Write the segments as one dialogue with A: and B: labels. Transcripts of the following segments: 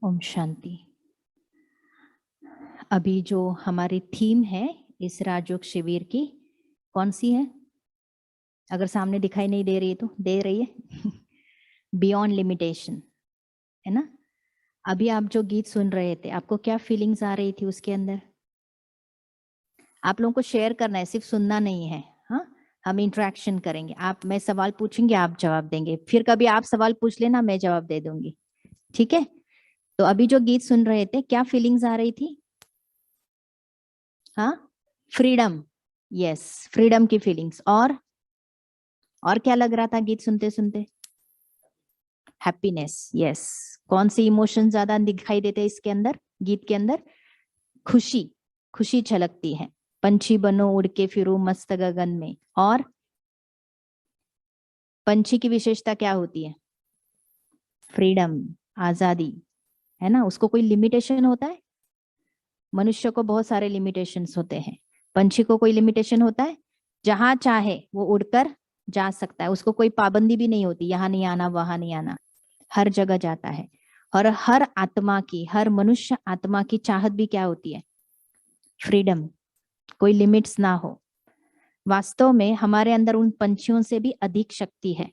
A: ओम शांति। अभी जो हमारी थीम है इस राजयोग शिविर की कौन सी है? अगर सामने दिखाई नहीं दे रही है तो दे रही है बियॉन्ड लिमिटेशन, है ना। अभी आप जो गीत सुन रहे थे आपको क्या फीलिंग्स आ रही थी उसके अंदर? आप लोगों को शेयर करना है, सिर्फ सुनना नहीं है। हाँ, हम इंटरेक्शन करेंगे। मैं सवाल पूछूंगी, आप जवाब देंगे, फिर कभी आप सवाल पूछ लेना, मैं जवाब दे दूंगी, ठीक है। तो अभी जो गीत सुन रहे थे क्या फीलिंग्स आ रही थी? हाँ, फ्रीडम, यस, फ्रीडम की फीलिंग्स। और क्या लग रहा था गीत सुनते सुनते? Happiness, yes. कौन से इमोशन ज्यादा दिखाई देते हैं इसके अंदर, गीत के अंदर? खुशी, खुशी छलकती है। पंछी बनो उड़ के फिरो मस्त गगन में। और पंछी की विशेषता क्या होती है? फ्रीडम, आजादी, है ना। उसको कोई लिमिटेशन होता है? मनुष्य को बहुत सारे लिमिटेशंस होते हैं, पंछी को कोई लिमिटेशन होता है? जहां चाहे वो उड़कर जा सकता है, उसको कोई पाबंदी भी नहीं होती, यहाँ नहीं आना वहां नहीं आना, हर जगह जाता है। और हर आत्मा की, हर मनुष्य आत्मा की चाहत भी क्या होती है? फ्रीडम, कोई लिमिट्स ना हो। वास्तव में हमारे अंदर उन पंछियों से भी अधिक शक्ति है,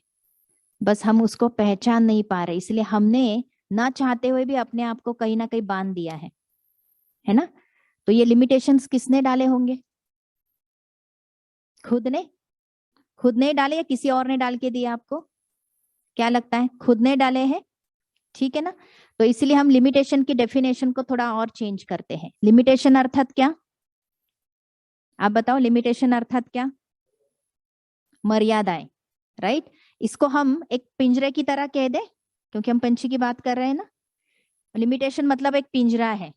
A: बस हम उसको पहचान नहीं पा रहे, इसलिए हमने ना चाहते हुए भी अपने आप को कहीं ना कहीं बांध दिया है ना। तो ये लिमिटेशंस किसने डाले होंगे? खुद ने डाले या किसी और ने डाल के दिया आपको? क्या लगता है? खुद ने डाले हैं, ठीक है ना। तो इसलिए हम लिमिटेशन की डेफिनेशन को थोड़ा और चेंज करते हैं। लिमिटेशन अर्थात क्या? आप बताओ, लिमिटेशन अर्थात क्या? मर्यादाएं, राइट। इसको हम एक पिंजरे की तरह कह दे, क्योंकि हम पंछी की बात कर रहे हैं ना। लिमिटेशन मतलब एक पिंजरा है,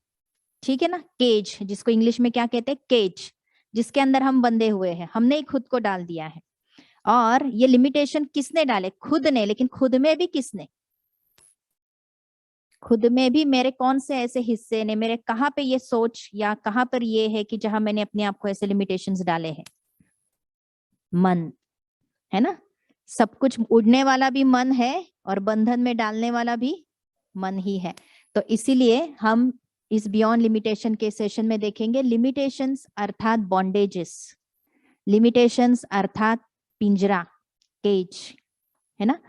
A: ठीक है ना। केज, जिसको इंग्लिश में क्या कहते हैं? केज, जिसके अंदर हम बंधे हुए हैं, हमने ही खुद को डाल दिया है। और ये लिमिटेशन किसने डाले? खुद ने। लेकिन खुद में भी किसने? खुद में भी मेरे कौन से ऐसे हिस्से ने, मेरे कहाँ पे ये सोच या कहाँ पर ये है कि जहां मैंने अपने आप को ऐसे लिमिटेशंस डाले हैं? मन, है ना। सब कुछ उड़ने वाला भी मन है और बंधन में डालने वाला भी मन ही है। तो इसीलिए हम इस बियॉन्ड लिमिटेशन के सेशन में देखेंगे लिमिटेशंस अर्थात बॉन्डेजेस, लिमिटेशंस अर्थात पिंजरा, केज, है ना।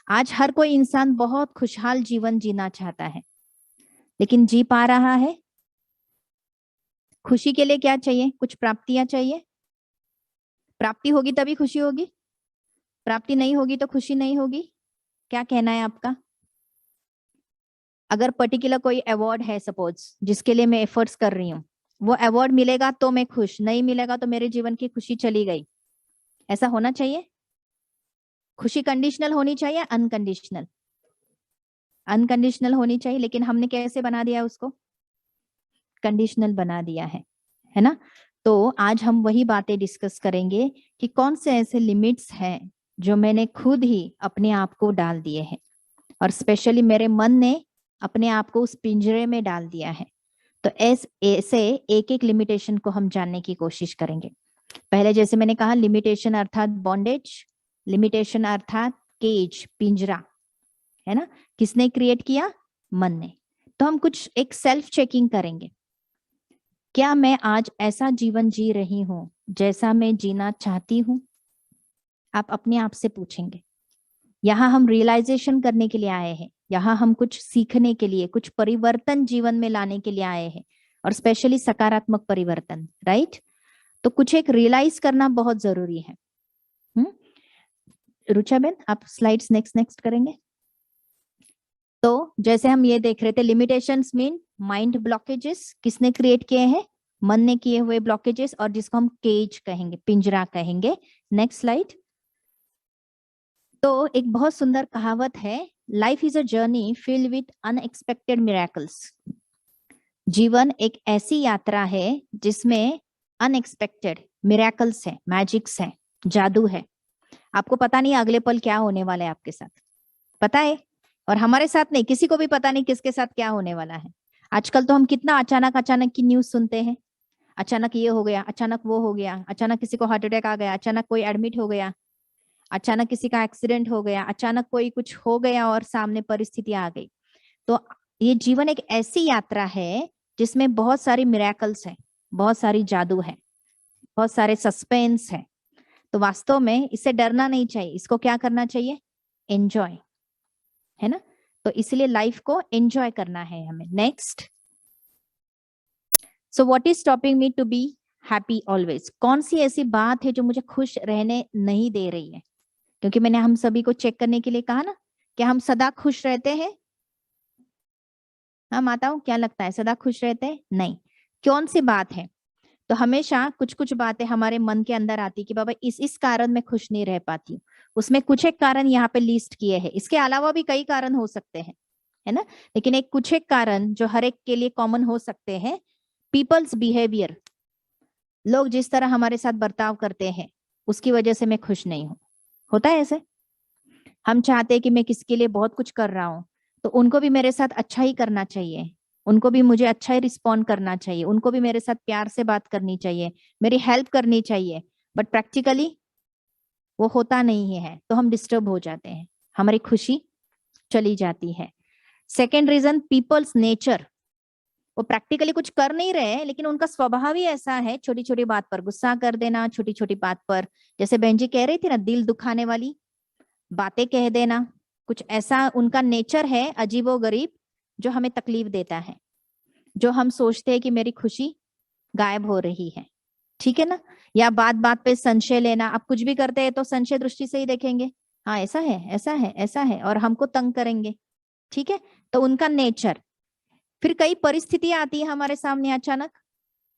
A: आज हर कोई इंसान बहुत खुशहाल जीवन जीना चाहता है, लेकिन जी पा रहा है? खुशी के लिए क्या चाहिए? कुछ प्राप्तियां चाहिए। प्राप्ति होगी तभी खुशी होगी, प्राप्ति नहीं होगी तो खुशी नहीं होगी। क्या कहना है आपका? अगर पर्टिकुलर कोई अवार्ड है सपोज, जिसके लिए मैं एफर्ट्स कर रही हूँ, वो अवार्ड मिलेगा तो मैं खुश, नहीं मिलेगा तो मेरे जीवन की खुशी चली गई, ऐसा होना चाहिए? खुशी कंडीशनल होनी चाहिए, अनकंडीशनल? अनकंडीशनल होनी चाहिए, लेकिन हमने कैसे बना दिया उसको? कंडीशनल बना दिया है ना। तो आज हम वही बातें डिस्कस करेंगे कि कौन से ऐसे लिमिट्स हैं जो मैंने खुद ही अपने आप को डाल दिए हैं, और स्पेशली मेरे मन ने अपने आप को उस पिंजरे में डाल दिया है। तो ऐसे एक एक लिमिटेशन को हम जानने की कोशिश करेंगे। पहले जैसे मैंने कहा, लिमिटेशन अर्थात बॉन्डेज, लिमिटेशन अर्थात केज, पिंजरा, है ना। किसने क्रिएट किया? मन ने। तो हम कुछ एक सेल्फ चेकिंग करेंगे। क्या मैं आज ऐसा जीवन जी रही हूं जैसा मैं जीना चाहती हूं? आप अपने आप से पूछेंगे। यहाँ हम रियलाइजेशन करने के लिए आए हैं, यहाँ हम कुछ सीखने के लिए, कुछ परिवर्तन जीवन में लाने के लिए आए हैं, और स्पेशली सकारात्मक परिवर्तन, राइट। तो कुछ एक रियलाइज करना बहुत जरूरी है। रुचा बेन, आप स्लाइड्स नेक्स्ट करेंगे। तो जैसे हम ये देख रहे थे, लिमिटेशंस मीन माइंड ब्लॉकेजेस, किसने क्रिएट किए हैं? मन ने किए हुए ब्लॉकेजेस, और जिसको हम केज कहेंगे, पिंजरा कहेंगे। Next slide. तो एक बहुत सुंदर कहावत है, life is a journey filled with unexpected miracles. जीवन एक ऐसी यात्रा है जिसमें अनएक्सपेक्टेड मिरेकल्स है, मैजिक्स है, जादू है। आपको पता नहीं अगले पल क्या होने वाला है आपके साथ, पता है? और हमारे साथ नहीं, किसी को भी पता नहीं किसके साथ क्या होने वाला है। आजकल तो हम कितना अचानक अचानक की न्यूज सुनते हैं। अचानक ये हो गया, अचानक वो हो गया, अचानक किसी को हार्ट अटैक आ गया, अचानक कोई एडमिट हो गया, अचानक किसी का एक्सीडेंट हो गया, अचानक कोई कुछ हो गया और सामने परिस्थिति आ गई। तो ये जीवन एक ऐसी यात्रा है जिसमें बहुत सारी मिरेकल्स है, बहुत सारी जादू है, बहुत सारे सस्पेंस है। तो वास्तव में इससे डरना नहीं चाहिए, इसको क्या करना चाहिए, एंजॉय, है ना। तो इसलिए लाइफ को एंजॉय करना है हमें। Next, so what is stopping me to be happy always. कौन सी ऐसी बात है जो मुझे खुश रहने नहीं दे रही है? क्योंकि मैंने हम सभी को चेक करने के लिए कहा ना कि हम सदा खुश रहते हैं। हाँ माताओं, क्या लगता है सदा खुश रहते हैं? नहीं। कौन सी बात है? तो हमेशा कुछ कुछ बातें हमारे मन के अंदर आती कि बाबा इस कारण मैं खुश नहीं रह पाती हूँ। उसमें कुछ एक कारण यहाँ पे लिस्ट किए हैं, इसके अलावा भी कई कारण हो सकते हैं, है ना। लेकिन एक कुछ एक कारण जो हर एक के लिए कॉमन हो सकते हैं, पीपल्स बिहेवियर, लोग जिस तरह हमारे साथ बर्ताव करते हैं उसकी वजह से मैं खुश नहीं हूं। होता है ऐसे? हम चाहते हैं कि मैं किसके लिए बहुत कुछ कर रहा हूं तो उनको भी मेरे साथ अच्छा ही करना चाहिए, उनको भी मुझे अच्छा ही रिस्पॉन्ड करना चाहिए, उनको भी मेरे साथ प्यार से बात करनी चाहिए, मेरी हेल्प करनी चाहिए। बट प्रैक्टिकली वो होता नहीं है तो हम डिस्टर्ब हो जाते हैं, हमारी खुशी चली जाती है। Second reason, people's nature. वो प्रैक्टिकली कुछ कर नहीं रहे लेकिन उनका स्वभाव ही ऐसा है, छोटी छोटी बात पर गुस्सा कर देना, छोटी छोटी बात पर, जैसे बहन जी कह रही थी ना, दिल दुखाने वाली बातें कह देना। कुछ ऐसा उनका नेचर है अजीबो गरीब जो हमें तकलीफ देता है, जो हम सोचते हैं कि मेरी खुशी गायब हो रही है, ठीक है ना। या बात बात पे संशय लेना, आप कुछ भी करते हैं तो संशय दृष्टि से ही देखेंगे, हाँ ऐसा है ऐसा है ऐसा है, और हमको तंग करेंगे, ठीक है। तो उनका नेचर। फिर कई परिस्थितियां आती है हमारे सामने अचानक,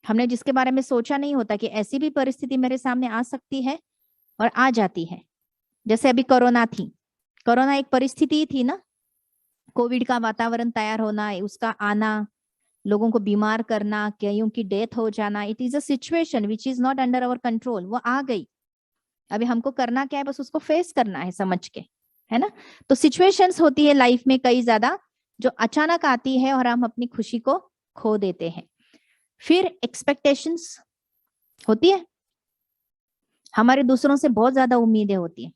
A: हमने जिसके बारे में सोचा नहीं होता कि ऐसी भी परिस्थिति मेरे सामने आ सकती है, और आ जाती है। जैसे अभी कोरोना थी, कोरोना एक परिस्थिति थी ना, कोविड का वातावरण तैयार होना, उसका आना, लोगों को बीमार करना, कईयों की डेथ हो जाना, it is a situation which is not under our control. वो आ गई, अभी हमको करना क्या है, बस उसको फेस करना है समझ के, है ना। तो सिचुएशंस होती है लाइफ में कई ज्यादा जो अचानक आती है और हम अपनी खुशी को खो देते हैं। फिर एक्सपेक्टेशंस होती है, हमारे दूसरों से बहुत ज्यादा उम्मीदें होती है,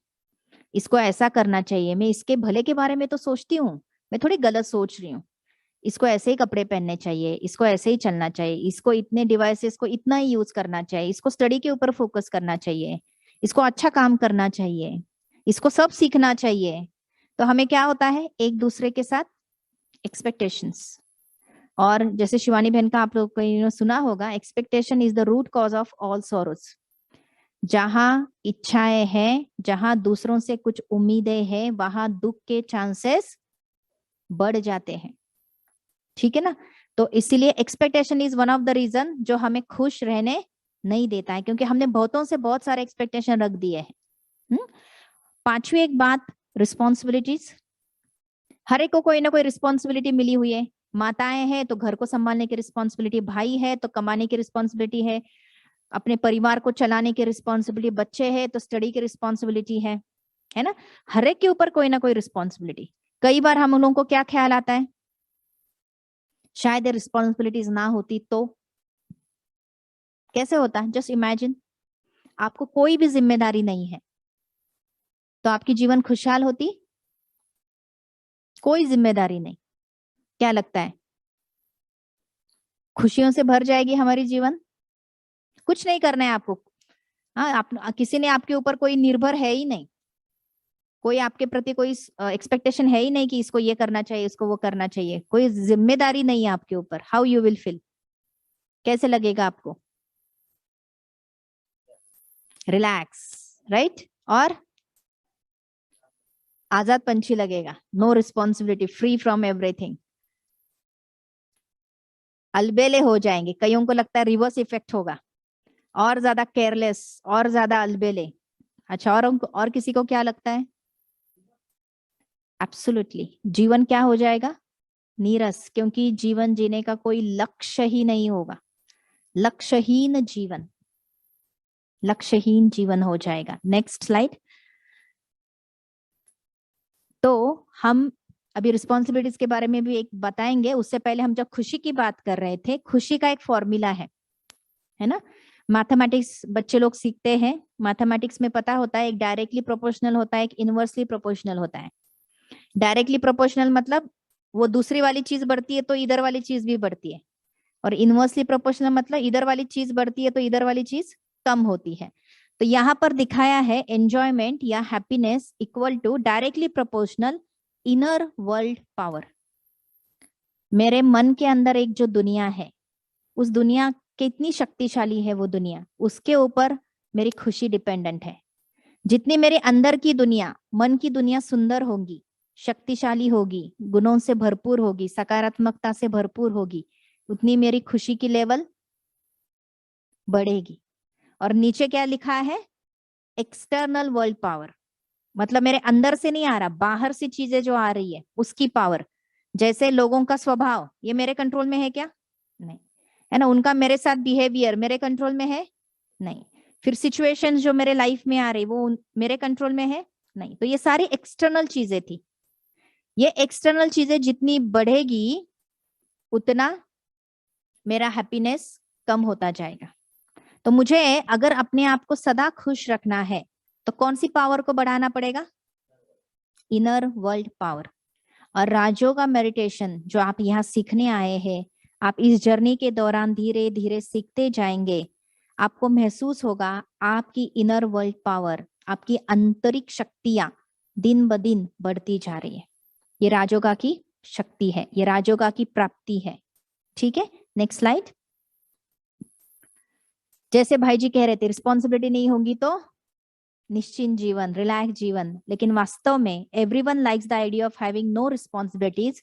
A: इसको ऐसा करना चाहिए, मैं इसके भले के बारे में तो सोचती हूँ, मैं थोड़ी गलत सोच रही हूँ, इसको ऐसे ही कपड़े पहनने चाहिए, इसको ऐसे ही चलना चाहिए, इसको इतने डिवाइसेस को इतना ही यूज करना चाहिए, इसको स्टडी के ऊपर फोकस करना चाहिए, इसको अच्छा काम करना चाहिए, इसको सब सीखना चाहिए। तो हमें क्या होता है, एक दूसरे के साथ एक्सपेक्टेशंस। और जैसे शिवानी बहन का आप लोग को सुना होगा, expectation is the root cause of all sorrows. जहां इच्छाएं हैं, जहां दूसरों से कुछ उम्मीदें हैं, वहां दुख के चांसेस बढ़ जाते हैं, ठीक है ना। तो इसीलिए expectation is one of the reason जो हमें खुश रहने नहीं देता है, क्योंकि हमने बहुतों से बहुत सारे एक्सपेक्टेशन रख दिए हैं। पांचवी एक बात, रिस्पॉन्सिबिलिटीज। हर एक को कोई ना कोई रिस्पॉन्सिबिलिटी मिली हुई है। माताएं हैं तो घर को संभालने की रिस्पॉन्सिबिलिटी, भाई है तो कमाने की रिस्पॉन्सिबिलिटी है, अपने परिवार को चलाने की रिस्पॉन्सिबिलिटी, बच्चे हैं तो स्टडी की रिस्पॉन्सिबिलिटी है ना। हर एक के ऊपर कोई ना कोई रिस्पॉन्सिबिलिटी। कई बार हम लोगों को क्या ख्याल आता है, शायद ये रिस्पॉन्सिबिलिटीज ना होती तो कैसे होता। जस्ट इमेजिन, आपको कोई भी जिम्मेदारी नहीं है तो आपकी जीवन खुशहाल होती? कोई जिम्मेदारी नहीं, क्या लगता है खुशियों से भर जाएगी हमारी जीवन? कुछ नहीं करना है आपको, हाँ आप किसी ने आपके ऊपर कोई निर्भर है ही नहीं, कोई आपके प्रति कोई एक्सपेक्टेशन है ही नहीं कि इसको ये करना चाहिए, इसको वो करना चाहिए, कोई जिम्मेदारी नहीं है आपके ऊपर। हाउ यू विल फील, कैसे लगेगा आपको? Relax, right. और आजाद पंछी लगेगा, no responsibility, free from everything. अलबेले हो जाएंगे, कईयों को लगता है रिवर्स इफेक्ट होगा, और ज्यादा केयरलेस, और ज्यादा अलबेले। अच्छा, और किसी को क्या लगता है? एब्सोल्युटली, जीवन क्या हो जाएगा? नीरस, क्योंकि जीवन जीने का कोई लक्ष्य ही नहीं होगा। लक्ष्यहीन जीवन, लक्ष्यहीन जीवन हो जाएगा। Next slide. तो हम अभी रिस्पॉन्सिबिलिटीज के बारे में भी एक बताएंगे, उससे पहले हम जब खुशी की बात कर रहे थे, खुशी का एक फॉर्मूला है ना। मैथमेटिक्स बच्चे लोग सीखते हैं, मैथमेटिक्स में पता होता है एक डायरेक्टली प्रोपोर्शनल होता है, एक इनवर्सली प्रोपोर्शनल होता है। डायरेक्टली प्रोपोर्शनल मतलब वो दूसरी वाली चीज बढ़ती है तो इधर वाली चीज भी बढ़ती है, और इनवर्सली प्रोपोर्शनल मतलब इधर वाली चीज बढ़ती है तो इधर वाली चीज कम होती है। तो यहाँ पर दिखाया है एंजॉयमेंट या happiness equal to directly proportional inner world power. मेरे मन के अंदर एक जो दुनिया है, उस दुनिया कितनी शक्तिशाली है वो दुनिया, उसके ऊपर मेरी खुशी डिपेंडेंट है। जितनी मेरे अंदर की दुनिया, मन की दुनिया सुंदर होगी, शक्तिशाली होगी, गुणों से भरपूर होगी, सकारात्मकता से भरपूर होगी, उतनी मेरी खुशी की लेवल बढ़ेगी। और नीचे क्या लिखा है? एक्सटर्नल वर्ल्ड पावर, मतलब मेरे अंदर से नहीं आ रहा, बाहर से चीजें जो आ रही है उसकी पावर। जैसे लोगों का स्वभाव, ये मेरे कंट्रोल में है क्या? नहीं, है ना। उनका मेरे साथ बिहेवियर मेरे कंट्रोल में है? नहीं। फिर सिचुएशंस जो मेरे लाइफ में आ रही वो मेरे कंट्रोल में है? नहीं। तो ये सारी एक्सटर्नल चीजें थी। ये एक्सटर्नल चीजें जितनी बढ़ेगी उतना मेरा हैप्पीनेस कम होता जाएगा। तो मुझे अगर अपने आप को सदा खुश रखना है तो कौन सी पावर को बढ़ाना पड़ेगा? Inner world power. और राजयोगा मेडिटेशन जो आप यहाँ सीखने आए हैं, आप इस जर्नी के दौरान धीरे धीरे सीखते जाएंगे। आपको महसूस होगा आपकी इनर वर्ल्ड पावर, आपकी आंतरिक शक्तियां दिन ब दिन बढ़ती जा रही है। ये राजयोगा की शक्ति है, ये राजयोगा की प्राप्ति है। ठीक है, नेक्स्ट स्लाइड। जैसे भाई जी कह रहे थे, रिस्पॉन्सिबिलिटी नहीं होगी तो निश्चिंत जीवन, रिलैक्स जीवन, लेकिन वास्तव में everyone likes the idea of having no responsibilities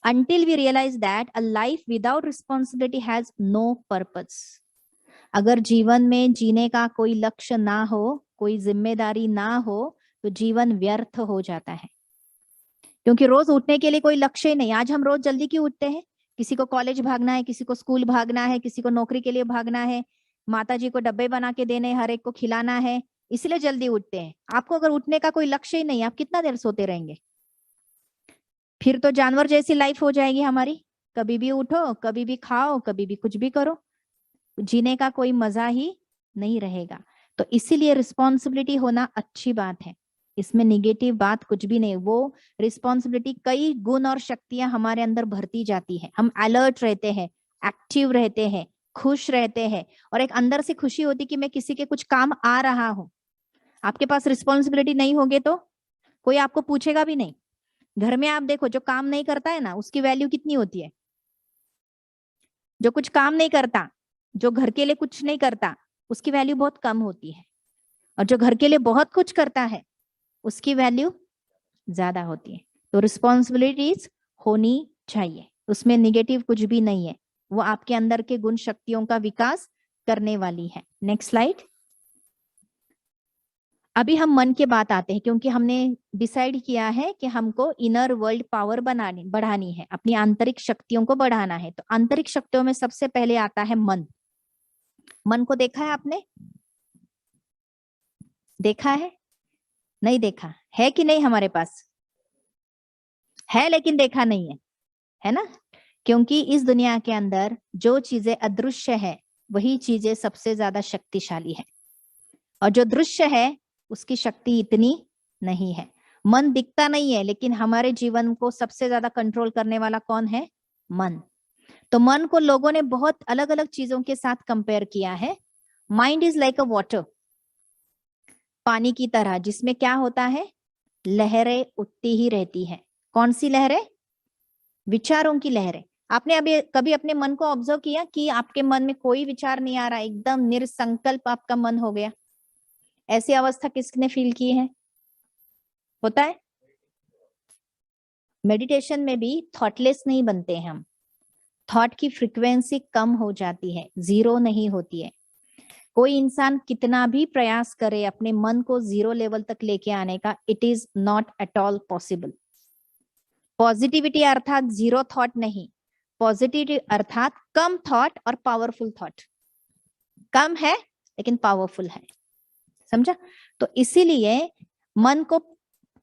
A: until we realize that a life without responsibility has no purpose। अगर जीवन में जीने का कोई लक्ष्य ना हो, कोई जिम्मेदारी ना हो, तो जीवन व्यर्थ हो जाता है। क्योंकि रोज उठने के लिए कोई लक्ष्य ही नहीं। आज हम रोज जल्दी क्यों उठते हैं? किसी को कॉलेज भागना है, किसी को स्कूल भागना है, किसी को नौकरी के लिए भागना है, माता जी को डब्बे बना के देने, हर एक को खिलाना है, इसलिए जल्दी उठते हैं। आपको अगर उठने का कोई लक्ष्य ही नहीं, आप कितना देर सोते रहेंगे? फिर तो जानवर जैसी लाइफ हो जाएगी हमारी। कभी भी उठो, कभी भी खाओ, कभी भी कुछ भी करो, जीने का कोई मजा ही नहीं रहेगा। तो इसीलिए रिस्पॉन्सिबिलिटी होना अच्छी बात है, इसमें निगेटिव बात कुछ भी नहीं। वो रिस्पॉन्सिबिलिटी कई गुण और शक्तियां हमारे अंदर भरती जाती है। हम अलर्ट रहते हैं, एक्टिव रहते हैं, खुश रहते हैं, और एक अंदर से खुशी होती कि मैं किसी के कुछ काम आ रहा हूं। आपके पास रिस्पॉन्सिबिलिटी नहीं होगे तो कोई आपको पूछेगा भी नहीं। घर में आप देखो, जो काम नहीं करता है ना, उसकी वैल्यू कितनी होती है? जो कुछ काम नहीं करता, जो घर के लिए कुछ नहीं करता, उसकी वैल्यू बहुत कम होती है। और जो घर के लिए बहुत कुछ करता है, उसकी वैल्यू ज्यादा होती है। तो रिस्पॉन्सिबिलिटीज होनी चाहिए, उसमें निगेटिव कुछ भी नहीं है। वो आपके अंदर के गुण शक्तियों का विकास करने वाली है। Next slide. अभी हम मन के बात आते हैं, क्योंकि हमने डिसाइड किया है कि हमको इनर वर्ल्ड पावर बढ़ानी है, अपनी आंतरिक शक्तियों को बढ़ाना है। तो आंतरिक शक्तियों में सबसे पहले आता है मन। मन को देखा है आपने? देखा है? नहीं देखा है कि नहीं? हमारे पास है लेकिन देखा नहीं है ना? क्योंकि इस दुनिया के अंदर जो चीजें अदृश्य है वही चीजें सबसे ज्यादा शक्तिशाली है, और जो दृश्य है उसकी शक्ति इतनी नहीं है। मन दिखता नहीं है, लेकिन हमारे जीवन को सबसे ज्यादा कंट्रोल करने वाला कौन है? मन। तो मन को लोगों ने बहुत अलग अलग चीजों के साथ कंपेयर किया है। Mind is like a water, पानी की तरह, जिसमें क्या होता है? लहरें उठती ही रहती है। कौन सी लहरें? विचारों की लहरें। आपने अभी कभी अपने मन को ऑब्जर्व किया कि आपके मन में कोई विचार नहीं आ रहा, एकदम निरसंकल्प आपका मन हो गया? ऐसी अवस्था किसने फील की है? होता है। मेडिटेशन में भी थॉटलेस नहीं बनते हैं हम। थॉट की फ्रीक्वेंसी कम हो जाती है, जीरो नहीं होती है। कोई इंसान कितना भी प्रयास करे अपने मन को जीरो लेवल तक लेके आने का, it is not at all possible. Positivity अर्थात जीरो थॉट नहीं, पॉजिटिविटी अर्थात कम थॉट और पावरफुल थॉट। कम है लेकिन पावरफुल है, समझा? तो इसीलिए मन को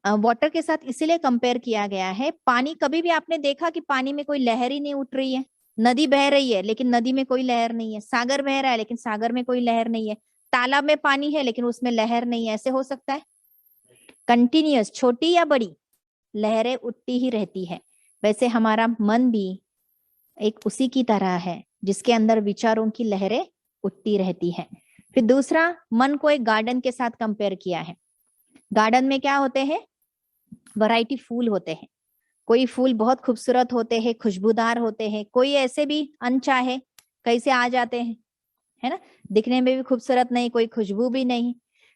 A: वाटर के साथ इसीलिए कंपेयर किया गया है। पानी, कभी भी आपने देखा कि पानी में कोई लहर ही नहीं उठ रही है? नदी बह रही है लेकिन नदी में कोई लहर नहीं है, सागर बह रहा है लेकिन सागर में कोई लहर नहीं है, तालाब में पानी है लेकिन उसमें लहर नहीं है। ऐसे हो सकता है? कंटिन्यूअस, छोटी या बड़ी, लहरें उठती ही रहती है। वैसे हमारा मन भी एक उसी की तरह है जिसके अंदर विचारों की लहरें उठती रहती है। फिर दूसरा, मन को एक गार्डन के साथ कंपेयर किया है। गार्डन में क्या होते हैं? वैरायटी फूल होते हैं। कोई फूल बहुत खूबसूरत होते हैं, खुशबूदार होते हैं, कोई ऐसे भी अनचाहे कैसे आ जाते हैं, है ना, दिखने में भी खूबसूरत नहीं, कोई खुशबू भी नहीं।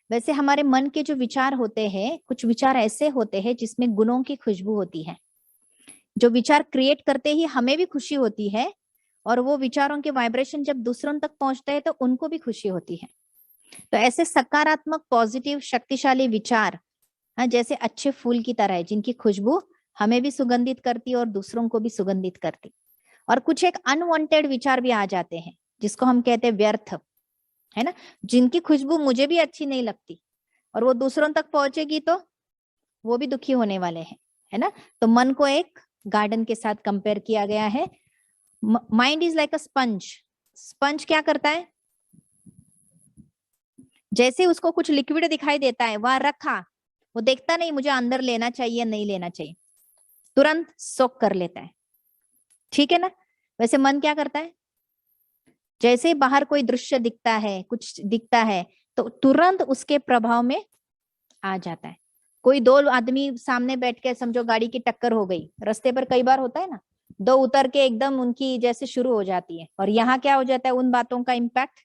A: वैसे हमारे मन के जो विचार होते हैं, कुछ विचार ऐसे होते हैं जिसमें गुणों की खुशबू होती है। जो विचार क्रिएट करते ही हमें भी खुशी होती है, और वो विचारों के वाइब्रेशन जब दूसरों तक पहुंचते हैं तो उनको भी खुशी होती है। तो ऐसे सकारात्मक, पॉजिटिव, शक्तिशाली विचार, हाँ, जैसे अच्छे फूल की तरह है, जिनकी खुशबू हमें भी सुगंधित करती और दूसरों को भी सुगंधित करती। और कुछ एक अनवांटेड विचार भी आ जाते हैं जिसको हम कहते हैं व्यर्थ, है ना, जिनकी खुशबू मुझे भी अच्छी नहीं लगती और वो दूसरों तक पहुंचेगी तो वो भी दुखी होने वाले हैं, है ना। तो मन को एक गार्डन के साथ कंपेयर किया गया है। Mind is like a sponge. Sponge क्या करता है? जैसे उसको कुछ लिक्विड दिखाई देता है, वहां रखा, वो देखता नहीं मुझे अंदर लेना चाहिए नहीं लेना चाहिए, तुरंत सोक कर लेता है, ठीक है ना। वैसे मन क्या करता है? जैसे बाहर कोई दृश्य दिखता है, कुछ दिखता है, तो तुरंत उसके प्रभाव में आ जाता है। कोई दो आदमी सामने बैठ के, समझो गाड़ी की टक्कर हो गई, रास्ते पर कई बार होता है ना, दो उतर के एकदम उनकी जैसे शुरू हो जाती है, और यहाँ क्या हो जाता है, उन बातों का इम्पैक्ट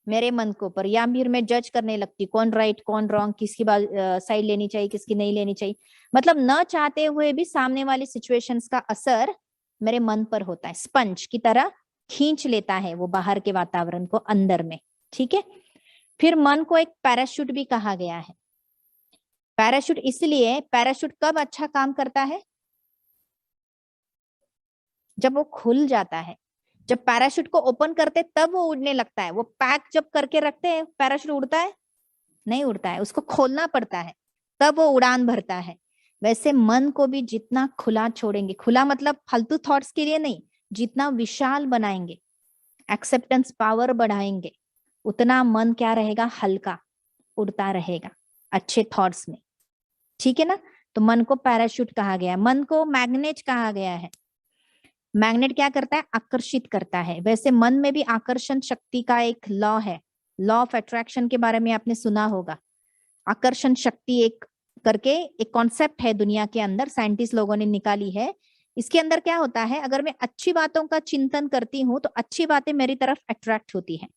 A: मेरे मन को ऊपर, या फिर मैं जज करने लगती कौन राइट कौन रॉन्ग, किसकी साइड लेनी चाहिए किसकी नहीं लेनी चाहिए। मतलब न चाहते हुए भी सामने वाली सिचुएशंस का असर मेरे मन पर होता है, स्पंज की तरह खींच लेता है वो बाहर के वातावरण को अंदर में, ठीक है। फिर मन को एक पैराशूट भी कहा गया है। पैराशूट इसलिए, पैराशूट कब अच्छा काम करता है? जब वो खुल जाता है। जब पैराशूट को ओपन करते तब वो उड़ने लगता है। वो पैक जब करके रखते हैं, पैराशूट उड़ता है? नहीं उड़ता है, उसको खोलना पड़ता है, तब वो उड़ान भरता है। वैसे मन को भी जितना खुला छोड़ेंगे, खुला मतलब फालतू थॉट्स के लिए नहीं, जितना विशाल बनाएंगे, एक्सेप्टेंस पावर बढ़ाएंगे, उतना मन क्या रहेगा? हल्का, उड़ता रहेगा अच्छे थॉट्स में, ठीक है ना। तो मन को पैराशूट कहा गया है। मन को मैग्नेट कहा गया है। मैग्नेट क्या करता है? आकर्षित करता है। वैसे मन में भी आकर्षण शक्ति का एक लॉ है, लॉ ऑफ अट्रैक्शन के बारे में आपने सुना होगा। आकर्षण शक्ति एक करके एक कॉन्सेप्ट है दुनिया के अंदर, साइंटिस्ट लोगों ने निकाली है। इसके अंदर क्या होता है, अगर मैं अच्छी बातों का चिंतन करती हूँ तो अच्छी बातें मेरी तरफ अट्रैक्ट होती है,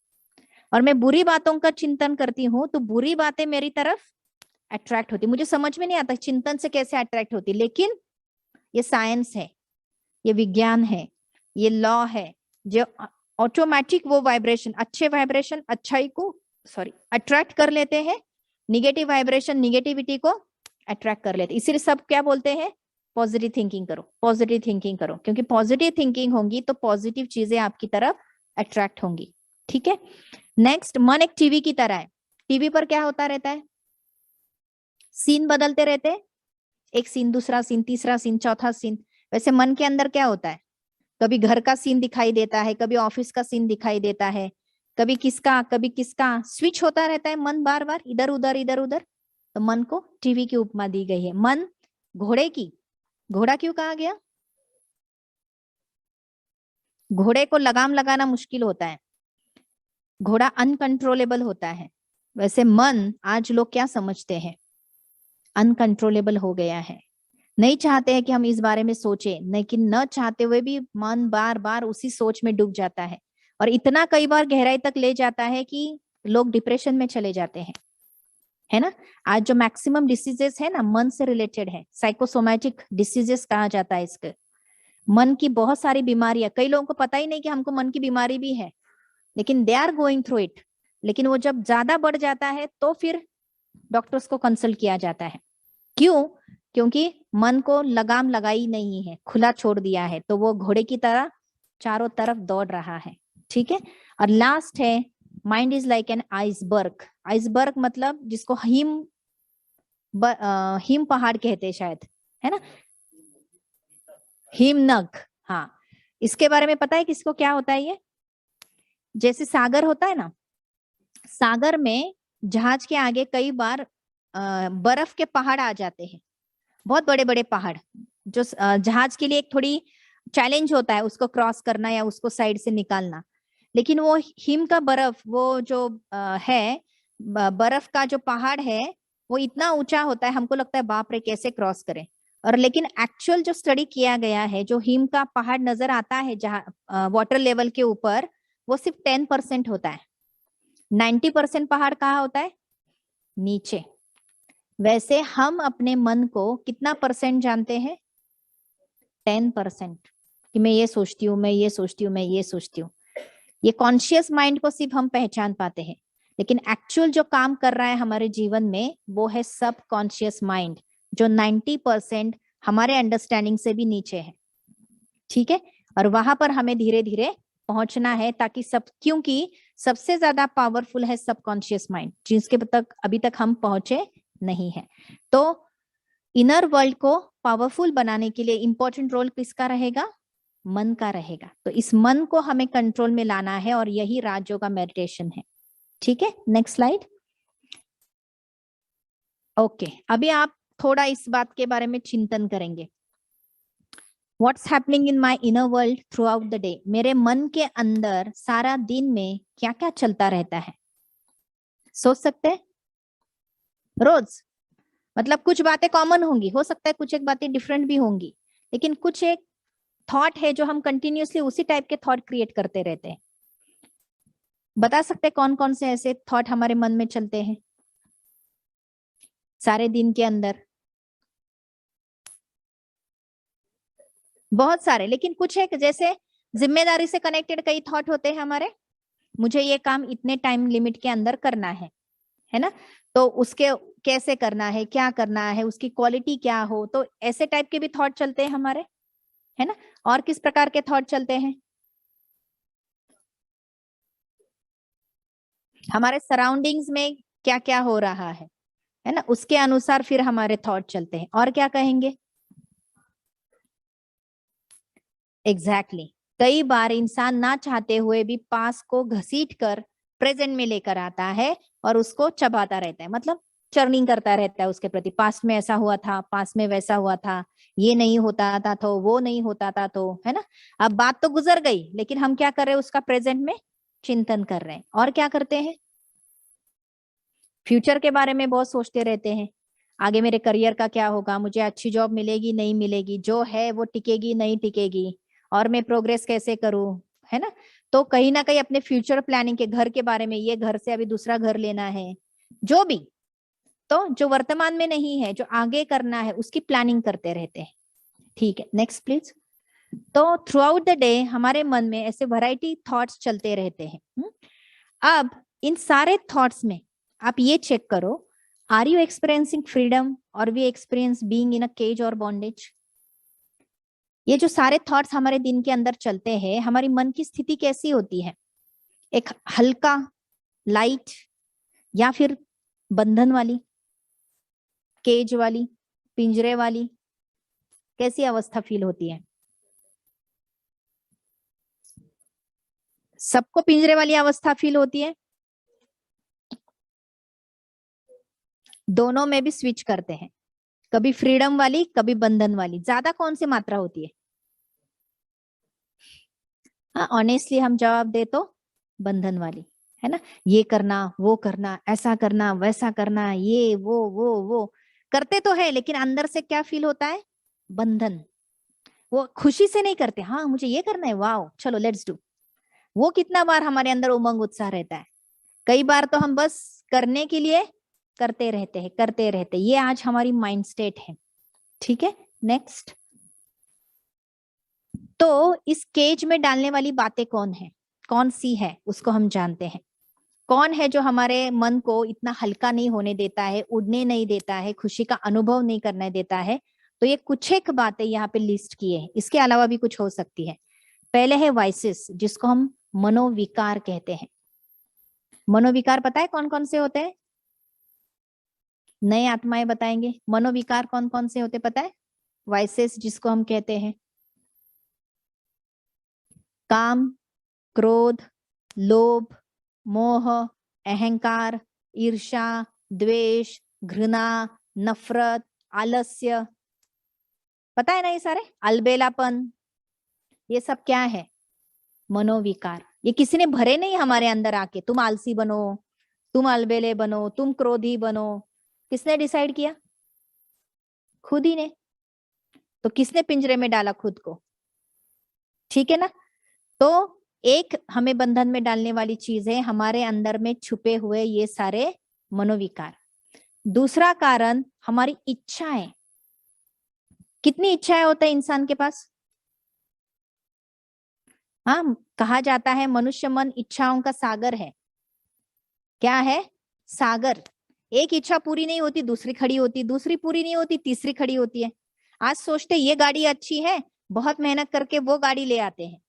A: और मैं बुरी बातों का चिंतन करती हूँ तो बुरी बातें मेरी तरफ अट्रैक्ट होती। मुझे समझ में नहीं आता चिंतन से कैसे अट्रैक्ट होती, लेकिन ये साइंस है, ये विज्ञान है, ये लॉ है, जो ऑटोमेटिक वो वाइब्रेशन, अच्छे वाइब्रेशन अच्छाई को अट्रैक्ट कर लेते हैं, निगेटिव वाइब्रेशन निगेटिविटी को अट्रैक्ट कर लेते हैं। इसीलिए सब क्या बोलते हैं? पॉजिटिव थिंकिंग करो, पॉजिटिव थिंकिंग करो, क्योंकि पॉजिटिव थिंकिंग होगी तो पॉजिटिव चीजें आपकी तरफ अट्रैक्ट होंगी, ठीक है। नेक्स्ट, मन एक टीवी की तरह है। टीवी पर क्या होता रहता है? सीन बदलते रहते हैं, एक सीन दूसरा सीन तीसरा सीन चौथा सीन। वैसे मन के अंदर क्या होता है? कभी घर का सीन दिखाई देता है, कभी ऑफिस का सीन दिखाई देता है, कभी किसका स्विच होता रहता है मन, बार बार इधर उधर इधर उधर। तो मन को टीवी की उपमा दी गई है। मन घोड़े की, घोड़ा क्यों कहा गया? घोड़े को लगाम लगाना मुश्किल होता है, घोड़ा अनकंट्रोलेबल होता है। वैसे मन आज लोग क्या समझते हैं? अनकंट्रोलेबल हो गया है, नहीं चाहते हैं कि हम इस बारे में सोचें, लेकिन न चाहते हुए भी मन बार बार उसी सोच में डूब जाता है, और इतना कई बार गहराई तक ले जाता है कि लोग डिप्रेशन में चले जाते हैं, है ना। आज जो मैक्सिमम डिसीजेस है ना, मन से रिलेटेड है, साइकोसोमैटिक डिसीजेस कहा जाता है इसके। मन की बहुत सारी बीमारियां, कई लोगों को पता ही नहीं कि हमको मन की बीमारी भी है, लेकिन they are going through it. लेकिन वो जब ज्यादा बढ़ जाता है तो फिर डॉक्टर्स को कंसल्ट किया जाता है। क्यों? क्योंकि मन को लगाम लगाई नहीं है, खुला छोड़ दिया है, तो वो घोड़े की तरह चारों तरफ दौड़ रहा है, ठीक है। और लास्ट है, mind is like an iceberg. Iceberg मतलब जिसको हिम पहाड़ कहते हैं शायद, है ना, हिमनग। हाँ, इसके बारे में पता है किसको क्या होता है ये? जैसे सागर होता है ना, सागर में जहाज के आगे कई बार बर्फ के पहाड़ आ जाते हैं, बहुत बड़े बड़े पहाड़, जो जहाज के लिए एक थोड़ी चैलेंज होता है उसको क्रॉस करना या उसको साइड से निकालना, लेकिन वो हिम का बर्फ, वो जो है बर्फ का जो पहाड़ है वो इतना ऊंचा होता है, हमको लगता है बाप रे कैसे क्रॉस करें। और लेकिन एक्चुअल जो स्टडी किया गया है, जो हिम का पहाड़ नजर आता है जहाँ वाटर लेवल के ऊपर, वो सिर्फ 10% होता है। 90% पहाड़ कहाँ होता है? नीचे। वैसे हम अपने मन को कितना परसेंट जानते हैं? 10%। कि मैं ये सोचती हूँ, मैं ये सोचती हूँ, मैं ये सोचती हूँ। ये कॉन्शियस माइंड को सिर्फ हम पहचान पाते हैं, लेकिन एक्चुअल जो काम कर रहा है हमारे जीवन में वो है सब कॉन्शियस माइंड, जो 90% हमारे अंडरस्टैंडिंग से भी नीचे है। ठीक है, और वहां पर हमें धीरे धीरे पहुंचना है, ताकि क्योंकि सबसे ज्यादा पावरफुल है सबकॉन्शियस माइंड, जिसके तक अभी तक हम पहुंचे नहीं है। तो इनर वर्ल्ड को पावरफुल बनाने के लिए इंपॉर्टेंट रोल किसका रहेगा? मन का रहेगा। तो इस मन को हमें कंट्रोल में लाना है, और यही राजयोग मेडिटेशन है। ठीक है, नेक्स्ट स्लाइड। ओके, अभी आप थोड़ा इस बात के बारे में चिंतन करेंगे। What's happening in my inner world through out the day. मेरे मन के अंदर सारा दिन में क्या क्या चलता रहता है? सोच सकते हैं? रोज मतलब कुछ बातें कॉमन होंगी, हो सकता है कुछ एक बातें डिफरेंट भी होंगी, लेकिन कुछ एक थॉट है जो हम कंटिन्यूअसली उसी टाइप के थॉट क्रिएट करते रहते हैं। बता सकते हैं कौन कौन से ऐसे थॉट हमारे मन में चलते हैं सारे दिन के अंदर? बहुत सारे, लेकिन कुछ एक जैसे जिम्मेदारी से कनेक्टेड कई थॉट होते हैं हमारे। मुझे ये काम इतने टाइम लिमिट के अंदर करना है ना, तो उसके कैसे करना है, क्या करना है, उसकी क्वालिटी क्या हो, तो ऐसे टाइप के भी थॉट चलते हैं हमारे, है ना। और किस प्रकार के थॉट चलते हैं? हमारे सराउंडिंग्स में क्या क्या हो रहा है ना, उसके अनुसार फिर हमारे थॉट चलते हैं। और क्या कहेंगे? Exactly exactly. कई बार इंसान ना चाहते हुए भी पास को घसीट कर प्रेजेंट में लेकर आता है और उसको चबाता रहता है, मतलब चर्निंग करता रहता है उसके प्रति। पास्ट में ऐसा हुआ था, पास्ट में वैसा हुआ था, ये नहीं होता था तो वो नहीं होता था, तो है ना। अब बात तो गुजर गई, लेकिन हम क्या कर रहे हैं? उसका प्रेजेंट में चिंतन कर रहे हैं। और क्या करते हैं? फ्यूचर के बारे में बहुत सोचते रहते हैं। आगे मेरे करियर का क्या होगा, मुझे अच्छी जॉब मिलेगी नहीं मिलेगी, जो है वो टिकेगी नहीं टिकेगी, और मैं प्रोग्रेस कैसे करूं, है ना। तो कहीं ना कहीं अपने फ्यूचर प्लानिंग के, घर के बारे में, ये घर से अभी दूसरा घर लेना है, जो भी, तो जो वर्तमान में नहीं है, जो आगे करना है, उसकी प्लानिंग करते रहते हैं। ठीक है, नेक्स्ट प्लीज। तो थ्रू आउट द डे हमारे मन में ऐसे वैरायटी थॉट्स चलते रहते हैं। अब इन सारे थॉट्स में आप ये चेक करो, आर यू एक्सपीरियंसिंग फ्रीडम और we experience being in a cage और बॉन्डेज? ये जो सारे थॉट्स हमारे दिन के अंदर चलते हैं, हमारी मन की स्थिति कैसी होती है? एक हल्का, लाइट, या फिर बंधन वाली, केज वाली, पिंजरे वाली, कैसी अवस्था फील होती है? सबको पिंजरे वाली अवस्था फील होती है? दोनों में भी स्विच करते हैं, कभी फ्रीडम वाली कभी बंधन वाली। ज्यादा कौन सी मात्रा होती है? हाँ, ऑनेस्टली हम जवाब दे तो बंधन वाली, है ना। ये करना, वो करना, ऐसा करना, वैसा करना, ये वो करते तो है, लेकिन अंदर से क्या फील होता है? बंधन। वो खुशी से नहीं करते, हाँ मुझे ये करना है, वाओ चलो लेट्स डू। वो कितना बार हमारे अंदर उमंग उत्साह रहता है? कई बार तो हम बस करने के लिए करते रहते हैं, करते रहते हैं। ये आज हमारी माइंड स्टेट है। ठीक है, नेक्स्ट। तो इस केज में डालने वाली बातें कौन है, कौन सी है, उसको हम जानते हैं। कौन है जो हमारे मन को इतना हल्का नहीं होने देता है, उड़ने नहीं देता है, खुशी का अनुभव नहीं करने देता है? तो ये कुछ एक बातें यहाँ पे लिस्ट की है, इसके अलावा भी कुछ हो सकती है। पहले है वाइसेस, जिसको हम मनोविकार कहते हैं। मनोविकार पता है कौन कौन से होते हैं? नए आत्माएं बताएंगे मनोविकार कौन कौन से होते, पता है? वाइसेस जिसको हम कहते हैं काम, क्रोध, लोभ, मोह, अहंकार, ईर्ष्या, द्वेष, घृणा, नफरत, आलस्य, पता है ना ये सारे? अलबेलापन, ये सब क्या है? मनोविकार। ये किसी ने भरे नहीं हमारे अंदर आके, तुम आलसी बनो, तुम अलबेले बनो, तुम क्रोधी बनो। किसने डिसाइड किया? खुद ही ने। तो किसने पिंजरे में डाला खुद को? ठीक है ना? तो एक हमें बंधन में डालने वाली चीज है हमारे अंदर में छुपे हुए ये सारे मनोविकार। दूसरा कारण हमारी इच्छाएं। कितनी इच्छाएं होता है इंसान के पास? हाँ, कहा जाता है मनुष्य मन इच्छाओं का सागर है। क्या है? सागर। एक इच्छा पूरी नहीं होती दूसरी खड़ी होती, दूसरी पूरी नहीं होती तीसरी खड़ी होती है। आज सोचते ये गाड़ी अच्छी है, बहुत मेहनत करके वो गाड़ी ले आते हैं।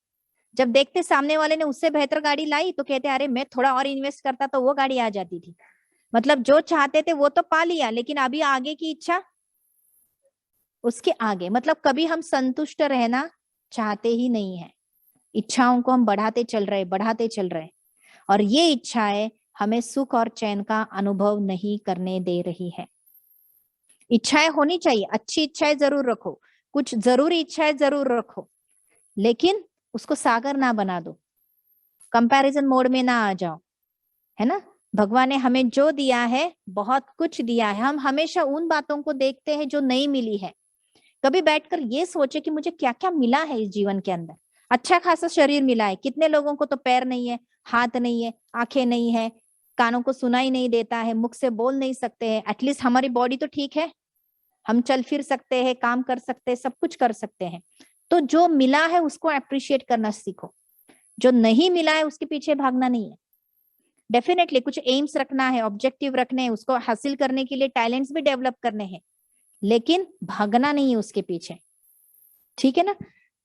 A: जब देखते सामने वाले ने उससे बेहतर गाड़ी लाई तो कहते अरे मैं थोड़ा और इन्वेस्ट करता तो वो गाड़ी आ जाती थी। मतलब जो चाहते थे वो तो पा लिया, लेकिन अभी आगे की इच्छा उसके आगे। मतलब कभी हम संतुष्ट रहना चाहते ही नहीं है, इच्छाओं को हम बढ़ाते चल रहे, और ये इच्छाएं हमें सुख और चैन का अनुभव नहीं करने दे रही है। इच्छाएं होनी चाहिए, अच्छी इच्छाएं जरूर रखो, कुछ जरूरी इच्छाएं जरूर रखो, लेकिन उसको सागर ना बना दो, कंपैरिजन मोड में ना आ जाओ, है ना? भगवान ने हमें जो दिया है, बहुत कुछ दिया है, हम हमेशा उन बातों को देखते हैं जो नहीं मिली है। कभी बैठकर ये सोचे कि मुझे क्या क्या मिला है इस जीवन के अंदर। अच्छा खासा शरीर मिला है, कितने लोगों को तो पैर नहीं है, हाथ नहीं है, आंखें नहीं है, कानों को सुनाई नहीं देता है, मुख से बोल नहीं सकते हैं, एटलीस्ट हमारी बॉडी तो ठीक है, हम चल फिर सकते हैं, काम कर सकते हैं, सब कुछ कर सकते हैं। तो जो मिला है उसको अप्रिशिएट करना सीखो, जो नहीं मिला है उसके पीछे भागना नहीं है। डेफिनेटली कुछ एम्स रखना है, ऑब्जेक्टिव रखने हैं, उसको हासिल करने के लिए टैलेंट्स भी डेवलप करने हैं, लेकिन भागना नहीं है उसके पीछे। ठीक है ना?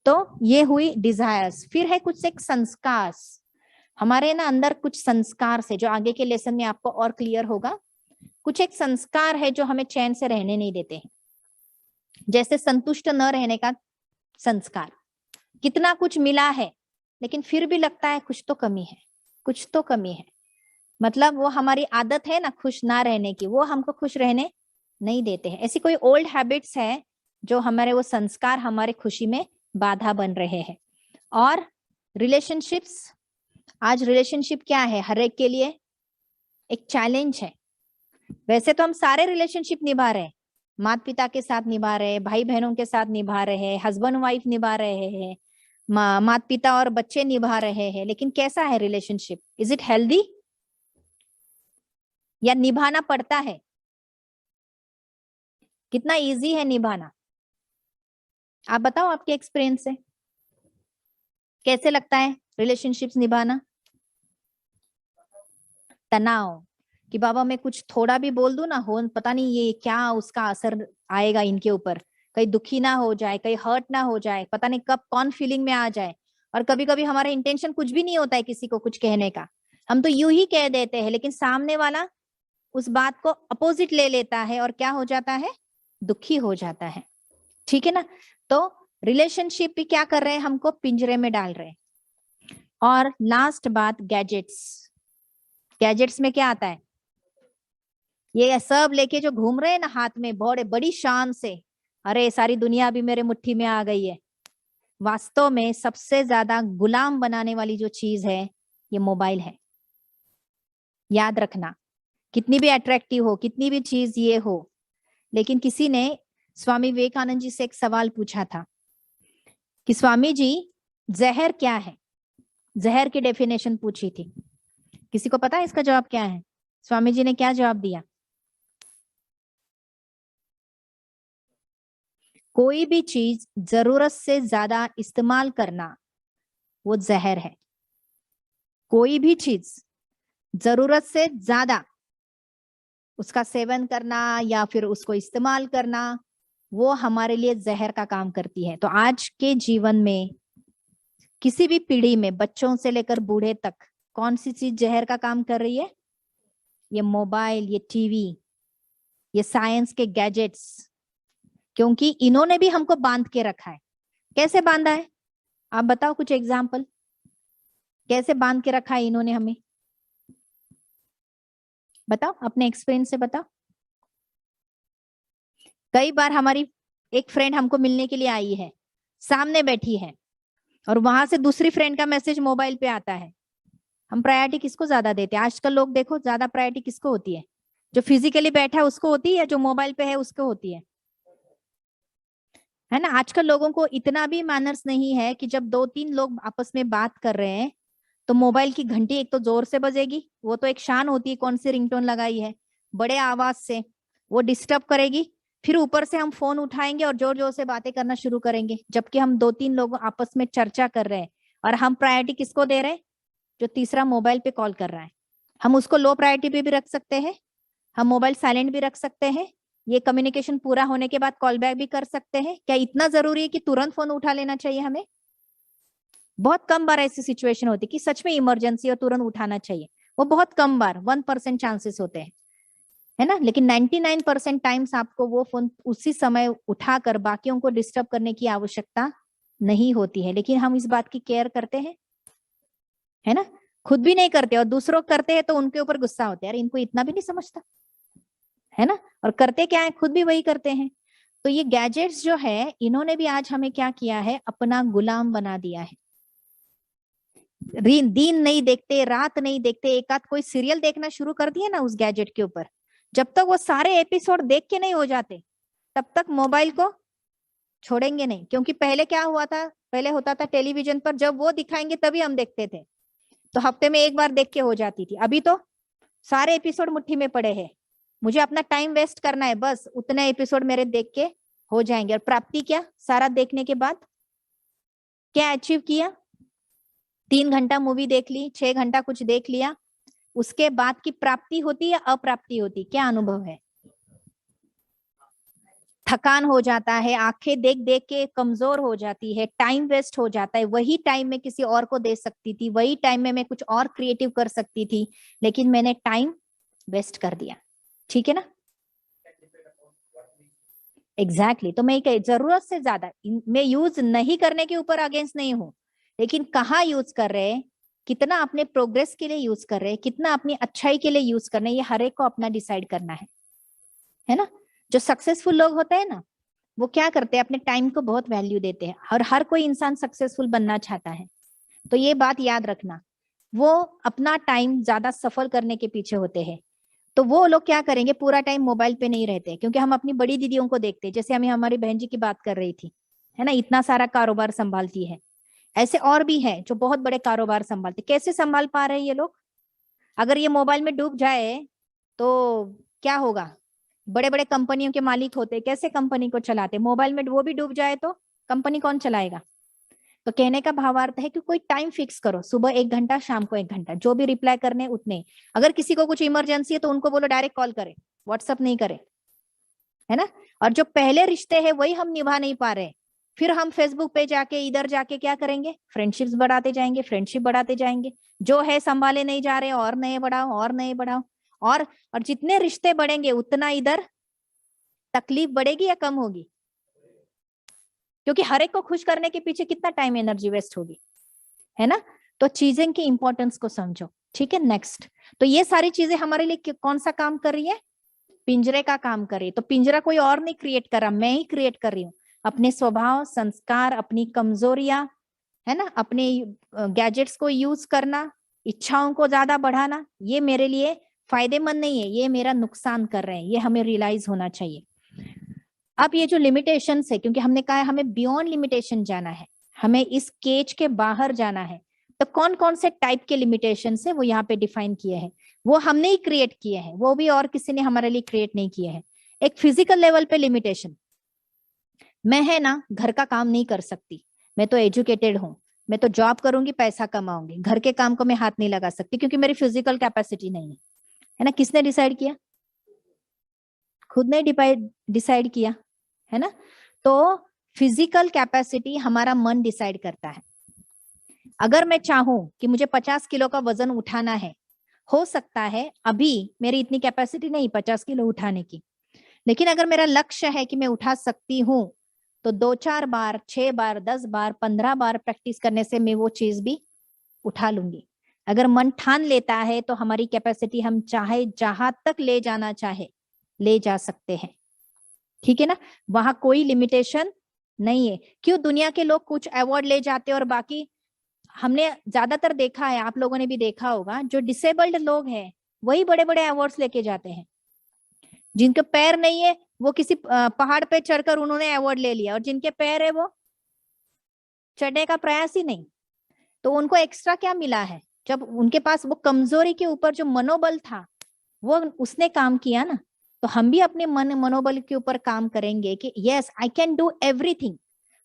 A: तो ये हुई डिजायर्स। फिर है कुछ एक संस्कार। हमारे ना अंदर कुछ संस्कार से, जो आगे के लेसन में आपको और क्लियर होगा, कुछ एक संस्कार है जो हमें चैन से रहने नहीं देते हैं। जैसे संतुष्ट न रहने का संस्कार। कितना कुछ मिला है लेकिन फिर भी लगता है कुछ तो कमी है, कुछ तो कमी है। मतलब वो हमारी आदत है ना खुश ना रहने की, वो हमको खुश रहने नहीं देते हैं। ऐसी कोई ओल्ड हैबिट्स है जो हमारे वो संस्कार हमारे खुशी में बाधा बन रहे हैं। और रिलेशनशिप्स, आज रिलेशनशिप क्या है हर एक के लिए एक चैलेंज है। वैसे तो हम सारे रिलेशनशिप निभा रहे हैं, माता पिता के साथ निभा रहे हैं, भाई बहनों के साथ निभा रहे हैं, हस्बैंड वाइफ निभा रहे हैं, माता पिता और बच्चे निभा रहे हैं, लेकिन कैसा है रिलेशनशिप? इज इट हेल्दी या निभाना पड़ता है? कितना इजी है निभाना? आप बताओ आपके एक्सपीरियंस से कैसे लगता है रिलेशनशिप्स निभाना? तनाव कि बाबा मैं कुछ थोड़ा भी बोल दूं ना, हो पता नहीं ये क्या उसका असर आएगा इनके ऊपर, कहीं दुखी ना हो जाए, कहीं हर्ट ना हो जाए, पता नहीं कब कौन फीलिंग में आ जाए। और कभी कभी हमारा इंटेंशन कुछ भी नहीं होता है किसी को कुछ कहने का, हम तो यूं ही कह देते हैं, लेकिन सामने वाला उस बात को अपोजिट ले लेता है और क्या हो जाता है? दुखी हो जाता है। ठीक है ना? तो रिलेशनशिप भी क्या कर रहे हैं? हमको पिंजरे में डाल रहे हैं। और लास्ट बात, गैजेट्स। गैजेट्स में क्या आता है? ये सब लेके जो घूम रहे हैं ना हाथ में बड़े बड़ी शान से, अरे सारी दुनिया अभी मेरे मुट्ठी में आ गई है। वास्तव में सबसे ज्यादा गुलाम बनाने वाली जो चीज है ये मोबाइल है। याद रखना, कितनी भी अट्रैक्टिव हो, कितनी भी चीज ये हो, लेकिन किसी ने स्वामी विवेकानंद जी से एक सवाल पूछा था कि स्वामी जी जहर क्या है? जहर की डेफिनेशन पूछी थी। किसी को पता है इसका जवाब क्या है? स्वामी जी ने क्या जवाब दिया? कोई भी चीज जरूरत से ज्यादा इस्तेमाल करना वो जहर है। कोई भी चीज जरूरत से ज्यादा उसका सेवन करना या फिर उसको इस्तेमाल करना वो हमारे लिए जहर का काम करती है। तो आज के जीवन में किसी भी पीढ़ी में बच्चों से लेकर बूढ़े तक कौन सी चीज जहर का काम कर रही है? ये मोबाइल, ये टीवी, ये साइंस के गैजेट्स। क्योंकि इन्होंने भी हमको बांध के रखा है। कैसे बांधा है? आप बताओ कुछ एग्जाम्पल, कैसे बांध के रखा है इन्होंने हमें? बताओ अपने एक्सपीरियंस से बताओ। कई बार हमारी एक फ्रेंड हमको मिलने के लिए आई है, सामने बैठी है, और वहां से दूसरी फ्रेंड का मैसेज मोबाइल पे आता है, हम प्रायोरिटी किसको ज्यादा देते हैं? आजकल लोग देखो ज्यादा प्रायोरिटी किसको होती है? जो फिजिकली बैठा है उसको होती है या जो मोबाइल पे है उसको होती है ना? आजकल लोगों को इतना भी मैनर्स नहीं है कि जब 2-3 लोग आपस में बात कर रहे हैं तो मोबाइल की घंटी एक तो जोर से बजेगी, वो तो एक शान होती है, कौन सी रिंगटोन लगाई है, बड़े आवाज से वो डिस्टर्ब करेगी, फिर ऊपर से हम फोन उठाएंगे और जोर जोर से बातें करना शुरू करेंगे, जबकि हम 2-3 लोग आपस में चर्चा कर रहे हैं, और हम प्रायोरिटी किसको दे रहे हैं? जो तीसरा मोबाइल पे कॉल कर रहा है। हम उसको लो प्रायोरिटी पे भी रख सकते हैं, हम मोबाइल साइलेंट भी रख सकते हैं, ये कम्युनिकेशन पूरा होने के बाद कॉल बैक भी कर सकते हैं। क्या इतना जरूरी है कि तुरंत फोन उठा लेना चाहिए हमें? बहुत कम बार ऐसी सिचुएशन होती है कि सच में इमरजेंसी और तुरंत उठाना चाहिए, वो बहुत कम बार 1% चांसेस होते हैं, है ना? लेकिन 99% टाइम्स आपको वो फोन उसी समय उठाकर बाकियों को डिस्टर्ब करने की आवश्यकता नहीं होती है, लेकिन हम इस बात की केयर करते हैं, है ना? खुद भी नहीं करते और दूसरों करते हैं तो उनके ऊपर गुस्सा होता है, यार इनको इतना भी नहीं समझता, है ना? और करते क्या है, खुद भी वही करते हैं। तो ये गैजेट्स जो है, इन्होंने भी आज हमें क्या किया है, अपना गुलाम बना दिया है। दिन नहीं देखते, रात नहीं देखते, एक आध कोई सीरियल देखना शुरू कर दिए ना उस गैजेट के ऊपर, जब तक वो सारे एपिसोड देख के नहीं हो जाते तब तक मोबाइल को छोड़ेंगे नहीं। क्योंकि पहले क्या हुआ था, पहले होता था टेलीविजन पर जब वो दिखाएंगे तभी हम देखते थे, तो हफ्ते में एक बार देख के हो जाती थी। अभी तो सारे एपिसोड मुट्ठी में पड़े हैं, मुझे अपना टाइम वेस्ट करना है, बस उतने एपिसोड मेरे देख के हो जाएंगे। और प्राप्ति क्या, सारा देखने के बाद क्या अचीव किया? 3 घंटा मूवी देख ली, 6 घंटा कुछ देख लिया, उसके बाद की प्राप्ति होती या अप्राप्ति होती? क्या अनुभव है? थकान हो जाता है, आंखें देख देख के कमजोर हो जाती है, टाइम वेस्ट हो जाता है। वही टाइम में किसी और को दे सकती थी, वही टाइम में मैं कुछ और क्रिएटिव कर सकती थी, लेकिन मैंने टाइम वेस्ट कर दिया। ठीक है ना? एग्जैक्टली तो मैं जरूरत से ज्यादा मैं यूज नहीं करने के ऊपर अगेंस्ट नहीं हूं, लेकिन कहाँ यूज कर रहे हैं, कितना अपने प्रोग्रेस के लिए यूज कर रहे हैं, कितना अपनी अच्छाई के लिए यूज करना है, ये हर एक को अपना डिसाइड करना है ना? जो सक्सेसफुल लोग होते हैं ना, वो क्या करते हैं, अपने टाइम को बहुत वैल्यू देते हैं, और हर कोई इंसान सक्सेसफुल बनना चाहता है। तो ये बात याद रखना, वो अपना टाइम ज्यादा सफल करने के पीछे होते हैं। तो वो लोग क्या करेंगे, पूरा टाइम मोबाइल पे नहीं रहते, क्योंकि हम अपनी बड़ी दीदियों को देखते हैं, जैसे हमें हमारी बहन जी की बात कर रही थी, है ना, इतना सारा कारोबार संभालती है। ऐसे और भी है जो बहुत बड़े कारोबार संभालते, कैसे संभाल पा रहे हैं ये लोग? अगर ये मोबाइल में डूब जाए तो क्या होगा? बड़े बड़े कंपनियों के मालिक होते, कैसे कंपनी को चलाते? मोबाइल में वो भी डूब जाए तो कंपनी कौन चलाएगा? तो कहने का भावार्थ है कि कोई टाइम फिक्स करो, सुबह 1 घंटा, शाम को 1 घंटा, जो भी रिप्लाई करने उतने। अगर किसी को कुछ इमरजेंसी है तो उनको बोलो डायरेक्ट कॉल करे, व्हाट्सअप नहीं करे, है ना? और जो पहले रिश्ते हैं वही हम निभा नहीं पा रहे, फिर हम फेसबुक पे जाके इधर जाके क्या करेंगे, फ्रेंडशिप्स बढ़ाते जाएंगे, फ्रेंडशिप बढ़ाते जाएंगे, जो है संभाले नहीं जा रहे, और नए बढ़ाओ और नए बढ़ाओ। और जितने रिश्ते बढ़ेंगे उतना इधर तकलीफ बढ़ेगी या कम होगी? क्योंकि हर एक को खुश करने के पीछे कितना टाइम एनर्जी वेस्ट होगी, है ना? तो चीजें की इंपॉर्टेंस को समझो। ठीक है, नेक्स्ट। तो ये सारी चीजें हमारे लिए कौन सा काम कर रही है? पिंजरे का काम कर रही है। तो पिंजरा कोई और नहीं क्रिएट कर रहा, मैं ही क्रिएट कर रही हूँ। अपने स्वभाव, संस्कार, अपनी कमजोरियां, है ना, अपने गैजेट्स को यूज करना, इच्छाओं को ज्यादा बढ़ाना, ये मेरे लिए फायदेमंद नहीं है, ये मेरा नुकसान कर रहे हैं, ये हमें रियलाइज होना चाहिए। अब ये जो लिमिटेशन है, क्योंकि हमने कहा है हमें बियॉन्ड लिमिटेशन जाना है, हमें इस केज के बाहर जाना है, तो कौन कौन से टाइप के लिमिटेशन है वो यहाँ पे डिफाइन किए हैं, वो हमने ही क्रिएट किए हैं, वो भी और किसी ने हमारे लिए क्रिएट नहीं किए हैं। एक फिजिकल लेवल पे लिमिटेशन, मैं है ना घर का काम नहीं कर सकती, मैं तो एजुकेटेड हूँ, मैं तो जॉब करूंगी पैसा कमाऊंगी, घर के काम को मैं हाथ नहीं लगा सकती क्योंकि मेरी फिजिकल कैपेसिटी नहीं है ना? किसने डिसाइड किया? खुद ने डिसाइड किया, है ना? तो फिजिकल कैपेसिटी हमारा मन डिसाइड करता है। अगर मैं चाहूं कि मुझे 50 किलो का वजन उठाना है, हो सकता है अभी मेरी इतनी कैपेसिटी नहीं 50 किलो उठाने की, लेकिन अगर मेरा लक्ष्य है कि मैं उठा सकती हूँ, तो 2-4 बार, 6 बार, 10 बार, 15 बार प्रैक्टिस करने से मैं वो चीज भी उठा लूंगी। अगर मन ठान लेता है तो हमारी कैपेसिटी हम चाहे जहां तक ले जाना चाहे ले जा सकते हैं। ठीक है ना, वहां कोई लिमिटेशन नहीं है। क्यों दुनिया के लोग कुछ अवार्ड ले जाते हैं और बाकी, हमने ज्यादातर देखा है, आप लोगों ने भी देखा होगा, जो डिसेबल्ड लोग हैं वही बड़े बड़े अवार्ड्स लेके जाते हैं। जिनके पैर नहीं है वो किसी पहाड़ पे चढ़कर उन्होंने अवार्ड ले लिया, और जिनके पैर है वो चढ़ने का प्रयास ही नहीं। तो उनको एक्स्ट्रा क्या मिला है? जब उनके पास वो कमजोरी के ऊपर जो मनोबल था वो उसने काम किया ना। तो हम भी अपने मनोबल के ऊपर काम करेंगे कि yes I can do everything.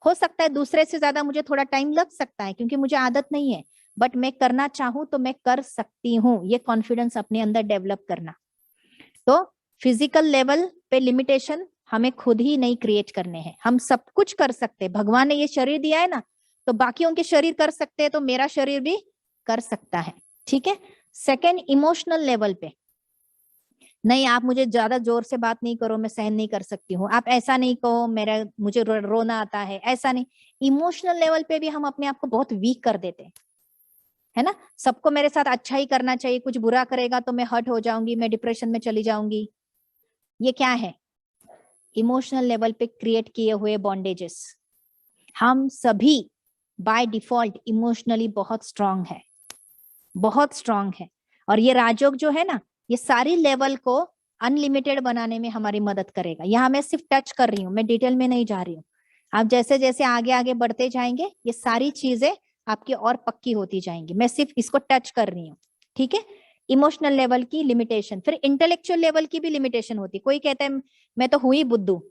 A: हो सकता है दूसरे से ज्यादा मुझे थोड़ा टाइम लग सकता है क्योंकि मुझे आदत नहीं है, बट मैं करना चाहूं तो मैं कर सकती हूँ। ये कॉन्फिडेंस अपने अंदर डेवलप करना। तो फिजिकल लेवल पे लिमिटेशन हमें खुद ही नहीं क्रिएट करने हैं। हम सब कुछ कर सकते हैं, भगवान ने ये शरीर दिया है ना, तो बाकियों के शरीर कर सकते हैं तो मेरा शरीर भी कर सकता है। ठीक है। सेकेंड, इमोशनल लेवल पे, नहीं आप मुझे ज्यादा जोर से बात नहीं करो, मैं सहन नहीं कर सकती हूँ, आप ऐसा नहीं कहो, मुझे रोना आता है, ऐसा नहीं। इमोशनल लेवल पे भी हम अपने आप को बहुत वीक कर देते हैं, है ना। सबको मेरे साथ अच्छा ही करना चाहिए, कुछ बुरा करेगा तो मैं हर्ट हो जाऊंगी, मैं डिप्रेशन में चली जाऊंगी। ये क्या है? इमोशनल लेवल पे क्रिएट किए हुए बॉन्डेजेस। हम सभी बाय डिफॉल्ट इमोशनली बहुत स्ट्रांग है, बहुत स्ट्रांग है। और ये राजयोग जो है ना, ये सारी लेवल को अनलिमिटेड बनाने में हमारी मदद करेगा। यहाँ मैं सिर्फ टच कर रही हूँ, मैं डिटेल में नहीं जा रही हूँ। आप जैसे जैसे आगे आगे बढ़ते जाएंगे ये सारी चीजें आपकी और पक्की होती जाएंगी। मैं सिर्फ इसको टच कर रही हूँ, ठीक है। इमोशनल लेवल की लिमिटेशन। फिर इंटेलेक्चुअल लेवल की भी लिमिटेशन होती है। कोई कहता है मैं तो हुई बुद्धू,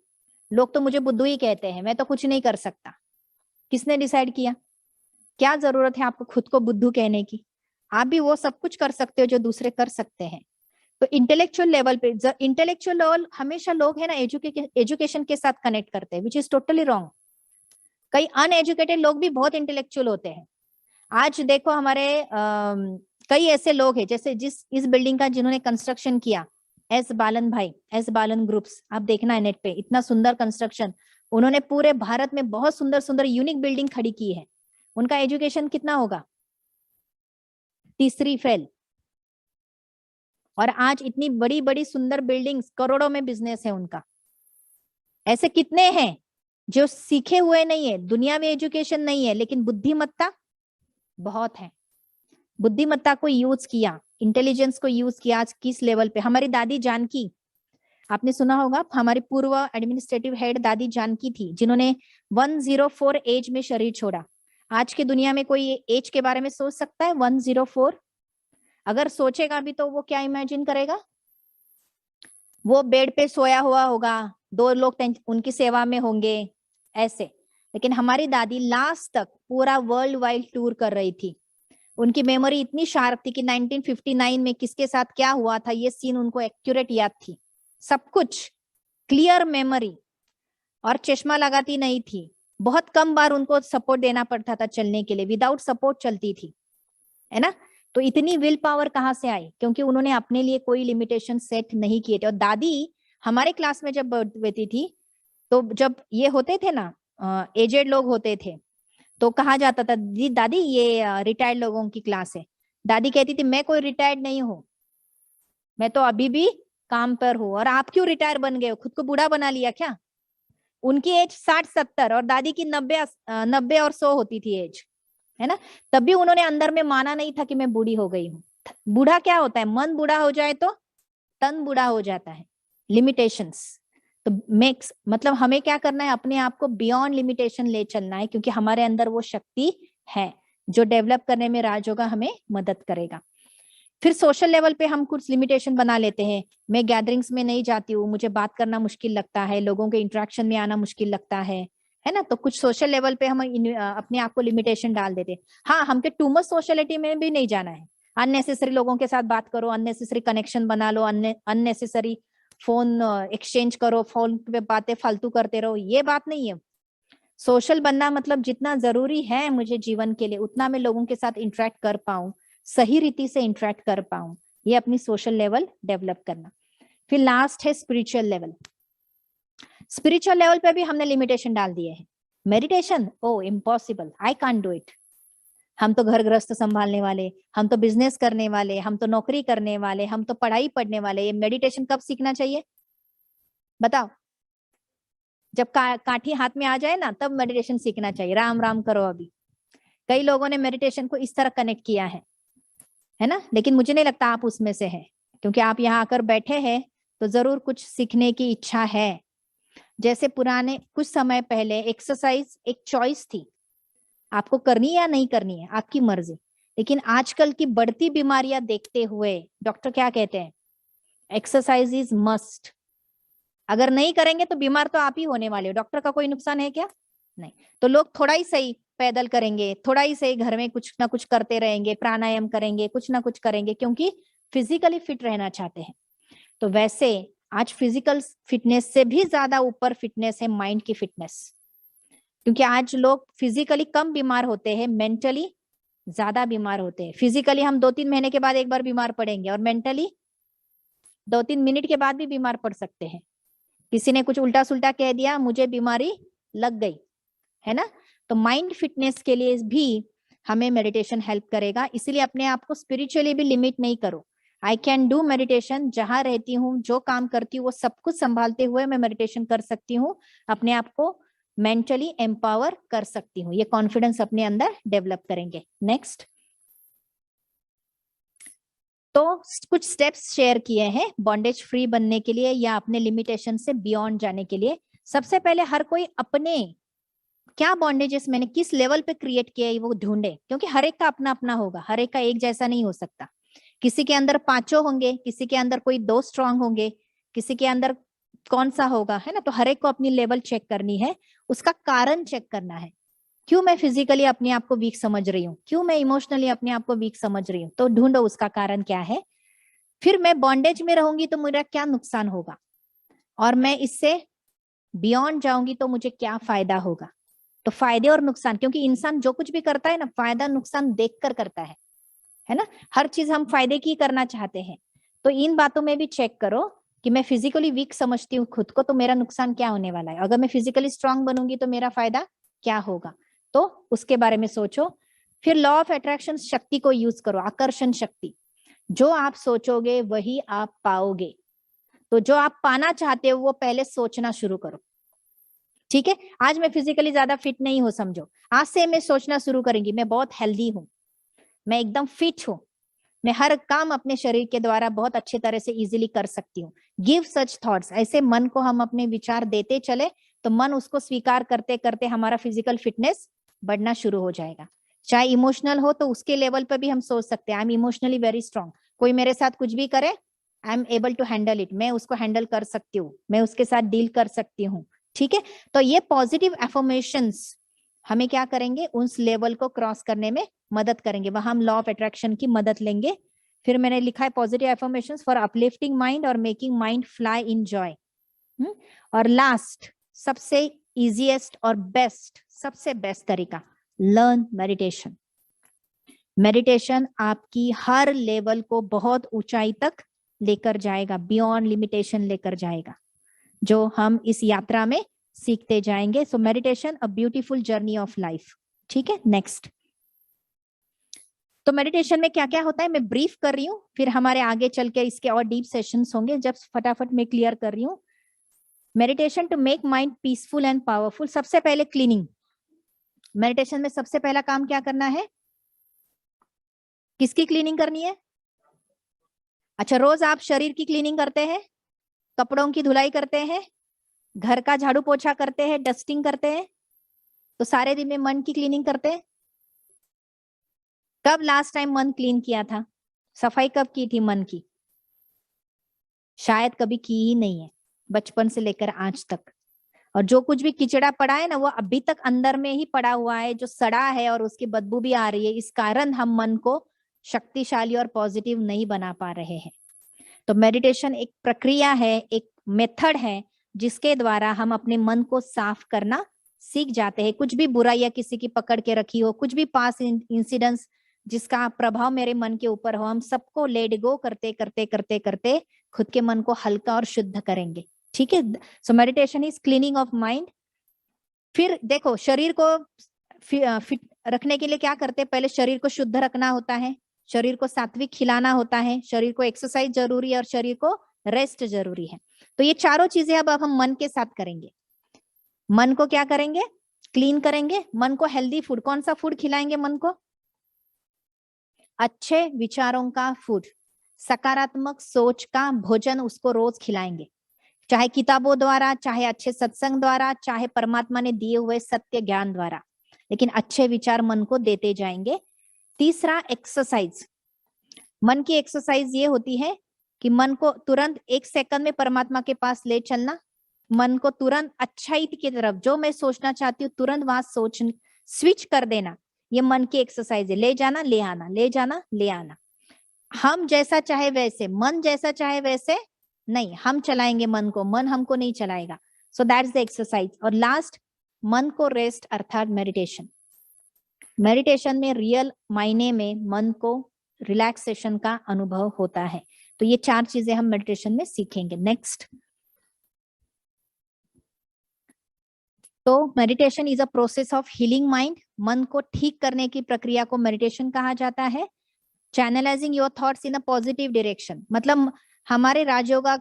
A: लोग तो मुझे बुद्धू ही कहते हैं, मैं तो कुछ नहीं कर सकता। किसने डिसाइड किया? क्या जरूरत है आपको खुद को बुद्धू कहने की? आप भी वो सब कुछ कर सकते हो जो दूसरे कर सकते हैं। तो इंटेलेक्चुअल लेवल पे, इंटेलेक्चुअल लेवल हमेशा लोग है ना एजुकेशन के साथ कनेक्ट करते हैं, विच इज टोटली रॉन्ग। कई अनएजुकेटेड लोग भी बहुत इंटेलेक्चुअल होते हैं। आज देखो हमारे कई ऐसे लोग हैं, जैसे इस बिल्डिंग का जिन्होंने कंस्ट्रक्शन किया, एस बालन भाई, एस बालन ग्रुप्स, आप देखना है नेट पे, इतना सुंदर कंस्ट्रक्शन। उन्होंने पूरे भारत में बहुत सुंदर सुंदर यूनिक बिल्डिंग खड़ी की है। उनका एजुकेशन कितना होगा? तीसरी फेल। और आज इतनी बड़ी बड़ी सुंदर बिल्डिंग्स, करोड़ों में बिजनेस है उनका। ऐसे कितने हैं जो सीखे हुए नहीं है, दुनिया में एजुकेशन नहीं है, लेकिन बुद्धिमत्ता बहुत है। बुद्धिमत्ता को यूज किया, इंटेलिजेंस को यूज किया। आज किस लेवल पे? हमारी दादी जानकी, आपने सुना होगा, हमारी पूर्व एडमिनिस्ट्रेटिव हेड दादी जानकी थी, जिन्होंने 104 एज में शरीर छोड़ा। आज की दुनिया में कोई एज के बारे में सोच सकता है 104? अगर सोचेगा भी तो वो क्या इमेजिन करेगा? वो बेड पे सोया हुआ होगा, 2 लोग उनकी सेवा में होंगे, ऐसे। लेकिन हमारी दादी लास्ट तक पूरा वर्ल्ड वाइड टूर कर रही थी। उनकी मेमोरी इतनी शार्प थी कि 1959 में किसके साथ क्या हुआ था ये सीन उनको एक्यूरेट याद थी, सब कुछ क्लियर मेमोरी। और चश्मा लगाती नहीं थी, बहुत कम बार उनको सपोर्ट देना पड़ता था चलने के लिए, विदाउट सपोर्ट चलती थी, है ना। तो इतनी विल पावर कहाँ से आई? क्योंकि उन्होंने अपने लिए कोई लिमिटेशन सेट नहीं किए थे। और दादी हमारे क्लास में जब बैठती थी, तो जब ये होते थे ना, एजेड लोग होते थे, तो कहा जाता था जी दादी ये रिटायर्ड लोगों की क्लास है। दादी कहती थी मैं कोई रिटायर्ड नहीं हूँ, मैं तो अभी भी काम पर हूँ। और आप क्यों रिटायर बन गए हो? खुद को बूढ़ा बना लिया क्या? उनकी एज 60-70 और दादी की 90 और 100 होती थी एज, है ना। तभी उन्होंने अंदर में माना नहीं था कि मैं बूढ़ी हो गई हूँ। बूढ़ा क्या होता है? मन बूढ़ा हो जाए तो तन बूढ़ा हो जाता है। लिमिटेशंस। तो मेक्स मतलब हमें क्या करना है, अपने आप को बियॉन्ड लिमिटेशन ले चलना है, क्योंकि हमारे अंदर वो शक्ति है जो डेवलप करने में राजयोगा हमें मदद करेगा। फिर सोशल लेवल पे हम कुछ लिमिटेशन बना लेते हैं। मैं गैदरिंग्स में नहीं जाती हूँ, मुझे बात करना मुश्किल लगता है, लोगों के इंटरेक्शन में आना मुश्किल लगता है ना। तो कुछ सोशल लेवल पे हम अपने आप को लिमिटेशन डाल देते हैं। हाँ, हमके टू मच सोशलिटी में भी नहीं जाना है। अननेसेसरी लोगों के साथ बात करो, अननेसेसरी कनेक्शन बना लो, अननेसेसरी फोन एक्सचेंज करो, फोन पे बातें फालतू करते रहो, ये बात नहीं है। सोशल बनना मतलब जितना जरूरी है मुझे जीवन के लिए, उतना मैं लोगों के साथ इंटरेक्ट कर पाऊं, सही रीति से इंटरेक्ट कर पाऊं, ये अपनी सोशल लेवल डेवलप करना। फिर लास्ट है स्पिरिचुअल लेवल। स्पिरिचुअल लेवल पे भी हमने लिमिटेशन डाल दिए हैं। Meditation, oh impossible, I can't do it. हम तो घर गृहस्थ संभालने वाले, हम तो बिजनेस करने वाले, हम तो नौकरी करने वाले, हम तो पढ़ाई पढ़ने वाले, ये मेडिटेशन कब सीखना चाहिए बताओ? जब काठी हाथ में आ जाए ना, तब मेडिटेशन सीखना चाहिए। राम राम करो अभी। कई लोगों ने मेडिटेशन को इस तरह कनेक्ट किया है ना, लेकिन मुझे नहीं लगता आप उसमें से है, क्योंकि आप यहाँ आकर बैठे हैं तो जरूर कुछ सीखने की इच्छा है। जैसे पुराने कुछ समय पहले एक्सरसाइज एक चॉइस थी, आपको करनी है या नहीं करनी है आपकी मर्जी, लेकिन आजकल की बढ़ती बीमारियां देखते हुए डॉक्टर क्या कहते हैं, एक्सरसाइज इज मस्ट। अगर नहीं करेंगे तो बीमार तो आप ही होने वाले हो, डॉक्टर का कोई नुकसान है क्या? नहीं। तो लोग थोड़ा ही सही पैदल करेंगे, थोड़ा ही सही घर में कुछ ना कुछ करते रहेंगे, प्राणायाम करेंगे, कुछ ना कुछ करेंगे, क्योंकि फिजिकली फिट रहना चाहते हैं। तो वैसे आज फिजिकल फिटनेस से भी ज्यादा ऊपर फिटनेस है माइंड की फिटनेस, क्योंकि आज लोग फिजिकली कम बीमार होते हैं, मेंटली ज्यादा बीमार होते हैं। फिजिकली हम 2-3 महीने के बाद एक बार बीमार पड़ेंगे, और मेंटली 2-3 मिनट के बाद भी बीमार पड़ सकते हैं। किसी ने कुछ उल्टा सुल्टा कह दिया, मुझे बीमारी लग गई, है ना। तो माइंड फिटनेस के लिए भी हमें मेडिटेशन हेल्प करेगा। इसलिए अपने आप को स्पिरिचुअली भी लिमिट नहीं करो। आई कैन डू मेडिटेशन, जहां रहती हूँ, जो काम करती हूँ, वो सब कुछ संभालते हुए मैं मेडिटेशन कर सकती हूँ, अपने आप को मेंटली एम्पावर कर सकती हूँ। ये कॉन्फिडेंस अपने अंदर डेवलप करेंगे। नेक्स्ट, तो कुछ स्टेप्स शेयर किए हैं बॉन्डेज फ्री बनने के लिए या अपने लिमिटेशन से बियॉन्ड जाने के लिए। सबसे पहले हर कोई अपने क्या बॉन्डेजेस मैंने किस लेवल पे क्रिएट किया है वो ढूंढे, क्योंकि हर एक का अपना अपना होगा, हर एक का एक जैसा नहीं हो सकता। किसी के अंदर 5 होंगे, किसी के अंदर कोई 2 स्ट्रांग होंगे, किसी के अंदर कौन सा होगा, है ना। तो हर एक को अपनी लेवल चेक करनी है, उसका कारण चेक करना है। क्यों मैं फिजिकली अपने आप को वीक समझ रही हूँ, क्यों मैं इमोशनली अपने आप को वीक समझ रही हूँ, तो ढूंढो उसका कारण क्या है। फिर मैं बॉन्डेज में रहूंगी तो मेरा क्या नुकसान होगा, और मैं इससे बियॉन्ड जाऊंगी तो मुझे क्या फायदा होगा। तो फायदे और नुकसान, क्योंकि इंसान जो कुछ भी करता है ना, फायदा नुकसान देखकर करता है ना। हर चीज हम फायदे की करना चाहते हैं। तो इन बातों में भी चेक करो कि मैं फिजिकली वीक समझती हूँ खुद को, तो मेरा नुकसान क्या होने वाला है। अगर मैं फिजिकली स्ट्रांग बनूंगी तो मेरा फायदा क्या होगा, तो उसके बारे में सोचो। फिर लॉ ऑफ अट्रैक्शन शक्ति को यूज करो, आकर्षण शक्ति। जो आप सोचोगे वही आप पाओगे। तो जो आप पाना चाहते हो वो पहले सोचना शुरू करो। ठीक है, आज मैं फिजिकली ज्यादा फिट नहीं हूं समझो, आज से मैं सोचना शुरू करेंगी मैं बहुत हेल्दी हूँ, मैं एकदम फिट हूँ, मैं हर काम अपने शरीर के द्वारा बहुत अच्छे तरह से इजीली कर सकती हूँ। गिव सच थॉट्स, ऐसे मन को हम अपने विचार देते चले तो मन उसको स्वीकार करते करते हमारा फिजिकल फिटनेस बढ़ना शुरू हो जाएगा। चाहे इमोशनल हो तो उसके लेवल पर भी हम सोच सकते हैं, I am emotionally very strong, कोई मेरे साथ कुछ भी करे, I am able to handle it, मैं उसको हैंडल कर सकती हूँ, मैं उसके साथ डील कर सकती हूँ। ठीक है, तो ये पॉजिटिव एफर्मेशंस हमें क्या करेंगे, उस लेवल को क्रॉस करने में मदद करेंगे, वहां हम लॉ ऑफ अट्रैक्शन की मदद लेंगे। फिर मैंने लिखा है positive affirmations for uplifting mind और making mind fly in joy. और लास्ट, सबसे इजीएस्ट और बेस्ट, सबसे बेस्ट तरीका, लर्न मेडिटेशन। मेडिटेशन आपकी हर लेवल को बहुत ऊंचाई तक लेकर जाएगा, बियॉन्ड लिमिटेशन लेकर जाएगा, जो हम इस यात्रा में सीखते जाएंगे। So meditation a beautiful journey of life. ठीक है, नेक्स्ट। तो मेडिटेशन में क्या क्या होता है मैं ब्रीफ कर रही हूँ, फिर हमारे आगे चल के इसके और डीप सेशंस होंगे, जब फटाफट मैं क्लियर कर रही हूँ। Meditation to make mind peaceful and powerful. सबसे पहले क्लीनिंग, मेडिटेशन में सबसे पहला काम क्या करना है, किसकी क्लीनिंग करनी है? अच्छा, रोज आप शरीर की क्लीनिंग करते हैं, कपड़ों की धुलाई करते हैं, घर का झाड़ू पोछा करते हैं, डस्टिंग करते हैं, तो सारे दिन में मन की क्लीनिंग करते हैं। कब लास्ट टाइम मन क्लीन किया था, सफाई कब की थी मन की? शायद कभी की ही नहीं है, बचपन से लेकर आज तक। और जो कुछ भी किचड़ा पड़ा है ना, वो अभी तक अंदर में ही पड़ा हुआ है, जो सड़ा है और उसकी बदबू भी आ रही है। इस कारण हम मन को शक्तिशाली और पॉजिटिव नहीं बना पा रहे हैं। तो मेडिटेशन एक प्रक्रिया है, एक मेथड है, जिसके द्वारा हम अपने मन को साफ करना सीख जाते हैं। कुछ भी बुराई या किसी की पकड़ के रखी हो, कुछ भी पास इंसिडेंट्स जिसका प्रभाव मेरे मन के ऊपर हो, हम सबको लेट गो करते करते करते करते खुद के मन को हल्का और शुद्ध करेंगे। ठीक है, so meditation is cleaning of mind. फिर देखो, शरीर को फिट रखने के लिए क्या करते हैं, पहले शरीर को शुद्ध रखना होता है, शरीर को सात्विक खिलाना होता है, शरीर को एक्सरसाइज जरूरी है और शरीर को रेस्ट जरूरी है। तो ये चारों चीजें अब हम मन के साथ करेंगे। मन को क्या करेंगे? क्लीन करेंगे। मन को हेल्दी फूड, कौन सा फूड खिलाएंगे मन को? अच्छे विचारों का फूड, सकारात्मक सोच का भोजन उसको रोज खिलाएंगे, चाहे किताबों द्वारा, चाहे अच्छे सत्संग द्वारा, चाहे परमात्मा ने दिए हुए सत्य ज्ञान द्वारा, लेकिन अच्छे विचार मन को देते जाएंगे। तीसरा, एक्सरसाइज। मन की एक्सरसाइज ये होती है कि मन को तुरंत 1 सेकंड में परमात्मा के पास ले चलना, मन को तुरंत अच्छाई की तरफ, जो मैं सोचना चाहती हूँ तुरंत वहां सोच स्विच कर देना, ये मन की एक्सरसाइज है। ले जाना ले आना, ले जाना ले आना। हम जैसा चाहे वैसे, मन जैसा चाहे वैसे नहीं, हम चलाएंगे मन को, मन हमको नहीं चलाएगा। So that's the exercise. और लास्ट, मन को रेस्ट अर्थात मेडिटेशन। मेडिटेशन में रियल मायने में मन को रिलैक्सेशन का अनुभव होता है। तो ये 4 चीजें हम मेडिटेशन में सीखेंगे। नेक्स्ट, तो meditation is a process of healing mind. मन को ठीक करने की प्रक्रिया को मेडिटेशन कहा जाता है। Channelising your thoughts in a positive direction, मतलब हमारे राजयोगा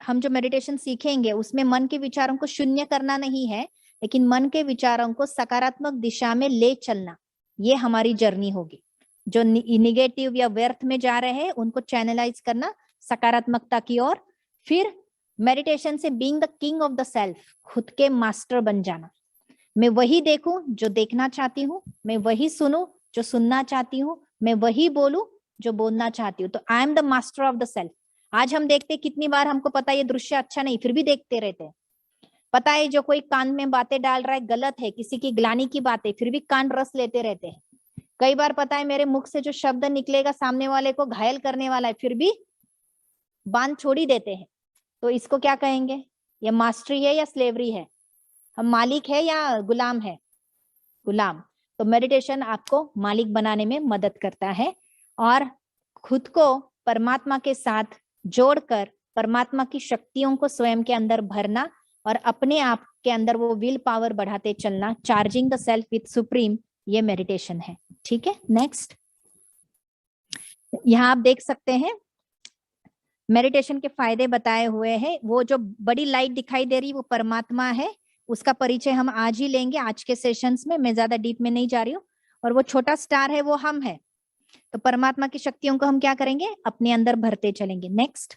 A: हम जो मेडिटेशन सीखेंगे उसमें मन के विचारों को शून्य करना नहीं है, लेकिन मन के विचारों को सकारात्मक दिशा में ले चलना, ये हमारी जर्नी होगी। जो निगेटिव या व्यर्थ में जा रहे हैं उनको चैनलाइज करना सकारात्मकता की ओर। फिर मेडिटेशन से being the king of the self, खुद के मास्टर बन जाना। मैं वही देखूं जो देखना चाहती हूँ, मैं वही सुनूं जो सुनना चाहती हूँ, मैं वही बोलूं जो बोलना चाहती हूँ। तो I am the master of the self. आज हम देखते कितनी बार हमको पता है ये दृश्य अच्छा नहीं, फिर भी देखते रहते हैं। पता है जो कोई कान में बातें डाल रहा है गलत है, किसी की ग्लानि की बातें, फिर भी कान रस लेते रहते हैं। कई बार पता है मेरे मुख से जो शब्द निकलेगा सामने वाले को घायल करने वाला है, फिर भी बांध छोड़ ही देते हैं। तो इसको क्या कहेंगे? ये मास्टरी है या स्लेवरी है? हम मालिक है या गुलाम है? गुलाम। तो मेडिटेशन आपको मालिक बनाने में मदद करता है और खुद को परमात्मा के साथ जोड़कर परमात्मा की शक्तियों को स्वयं के अंदर भरना और अपने आप के अंदर वो विल पावर बढ़ाते चलना, charging the self with supreme, ये मेडिटेशन है। ठीक है, नेक्स्ट। यहाँ आप देख सकते हैं मेडिटेशन के फायदे बताए हुए हैं। वो जो बड़ी लाइट दिखाई दे रही वो परमात्मा है, उसका परिचय हम आज ही लेंगे आज के सेशंस में, मैं ज्यादा डीप में नहीं जा रही हूँ। और वो छोटा स्टार है वो हम है। तो परमात्मा की शक्तियों को हम क्या करेंगे? अपने अंदर भरते चलेंगे। नेक्स्ट,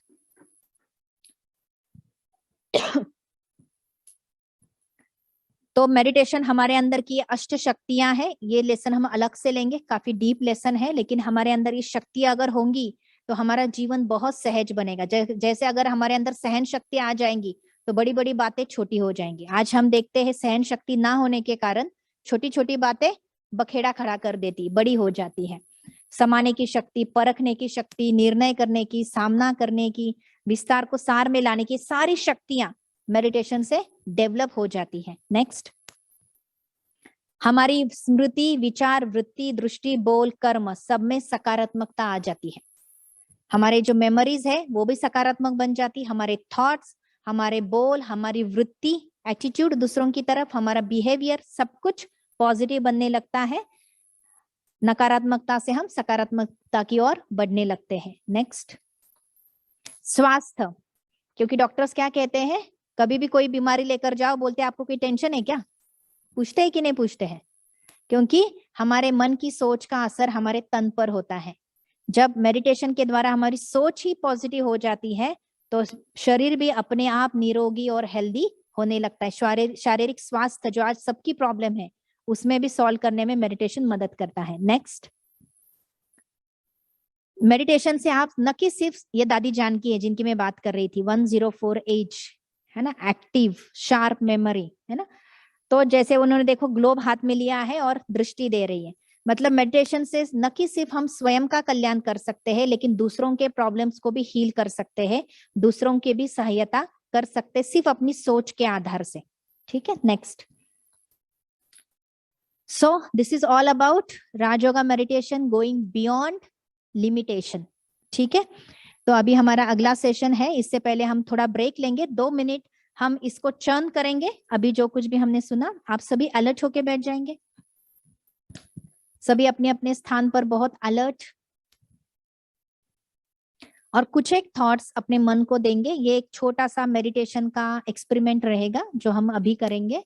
A: तो मेडिटेशन हमारे अंदर की अष्ट शक्तियां हैं, ये लेसन हम अलग से लेंगे, काफी डीप लेसन है, लेकिन हमारे अंदर ये शक्तियां अगर होंगी तो हमारा जीवन बहुत सहज बनेगा। जैसे अगर हमारे अंदर सहन शक्ति आ जाएंगी तो बड़ी बड़ी बातें छोटी हो जाएंगी। आज हम देखते हैं सहन शक्ति ना होने के कारण छोटी छोटी बातें बखेड़ा खड़ा कर देती, बड़ी हो जाती है। समाने की शक्ति, परखने की शक्ति, निर्णय करने की, सामना करने की, विस्तार को सार में लाने की, सारी शक्तियां मेडिटेशन से डेवलप हो जाती है। नेक्स्ट, हमारी स्मृति, विचार, वृत्ति, दृष्टि, बोल, कर्म सब में सकारात्मकता आ जाती है। हमारे जो मेमोरीज है वो भी सकारात्मक बन जाती, हमारे थॉट्स, हमारे बोल, हमारी वृत्ति, एटीट्यूड दूसरों की तरफ, हमारा बिहेवियर, सब कुछ पॉजिटिव बनने लगता है। नकारात्मकता से हम सकारात्मकता की ओर बढ़ने लगते हैं। नेक्स्ट, स्वास्थ्य, क्योंकि डॉक्टर्स क्या कहते हैं, कभी भी कोई बीमारी लेकर जाओ, बोलते हैं आपको कोई टेंशन है क्या? पूछते हैं कि नहीं पूछते हैं? क्योंकि हमारे मन की सोच का असर हमारे तन पर होता है। जब मेडिटेशन के द्वारा हमारी सोच ही पॉजिटिव हो जाती है तो शरीर भी अपने आप निरोगी और हेल्दी होने लगता है। शारीरिक स्वास्थ्य जो आज सबकी प्रॉब्लम है उसमें भी सॉल्व करने में मेडिटेशन मदद करता है। नेक्स्ट, मेडिटेशन से आप न कि सिर्फ, ये दादी जान की है जिनकी मैं बात कर रही थी, 104 एज है ना, एक्टिव शार्प मेमोरी है ना, तो जैसे उन्होंने देखो ग्लोब हाथ में लिया है और दृष्टि दे रही है। मतलब मेडिटेशन से न कि सिर्फ हम स्वयं का कल्याण कर सकते हैं लेकिन दूसरों के प्रॉब्लम्स को भी हील कर सकते हैं, दूसरों की भी सहायता कर सकते हैं सिर्फ अपनी सोच के आधार से। ठीक है, next. So this is all about Rajyoga meditation going beyond limitation. ठीक है, तो अभी हमारा अगला सेशन है, इससे पहले हम थोड़ा ब्रेक लेंगे, 2 मिनट हम इसको चर्न करेंगे। अभी जो कुछ भी हमने सुना आप सभी अलर्ट होके बैठ जाएंगे, सभी अपने अपने स्थान पर बहुत अलर्ट, और कुछ एक थॉट्स अपने मन को देंगे। ये एक छोटा सा मेडिटेशन का एक्सपेरिमेंट रहेगा जो हम अभी करेंगे।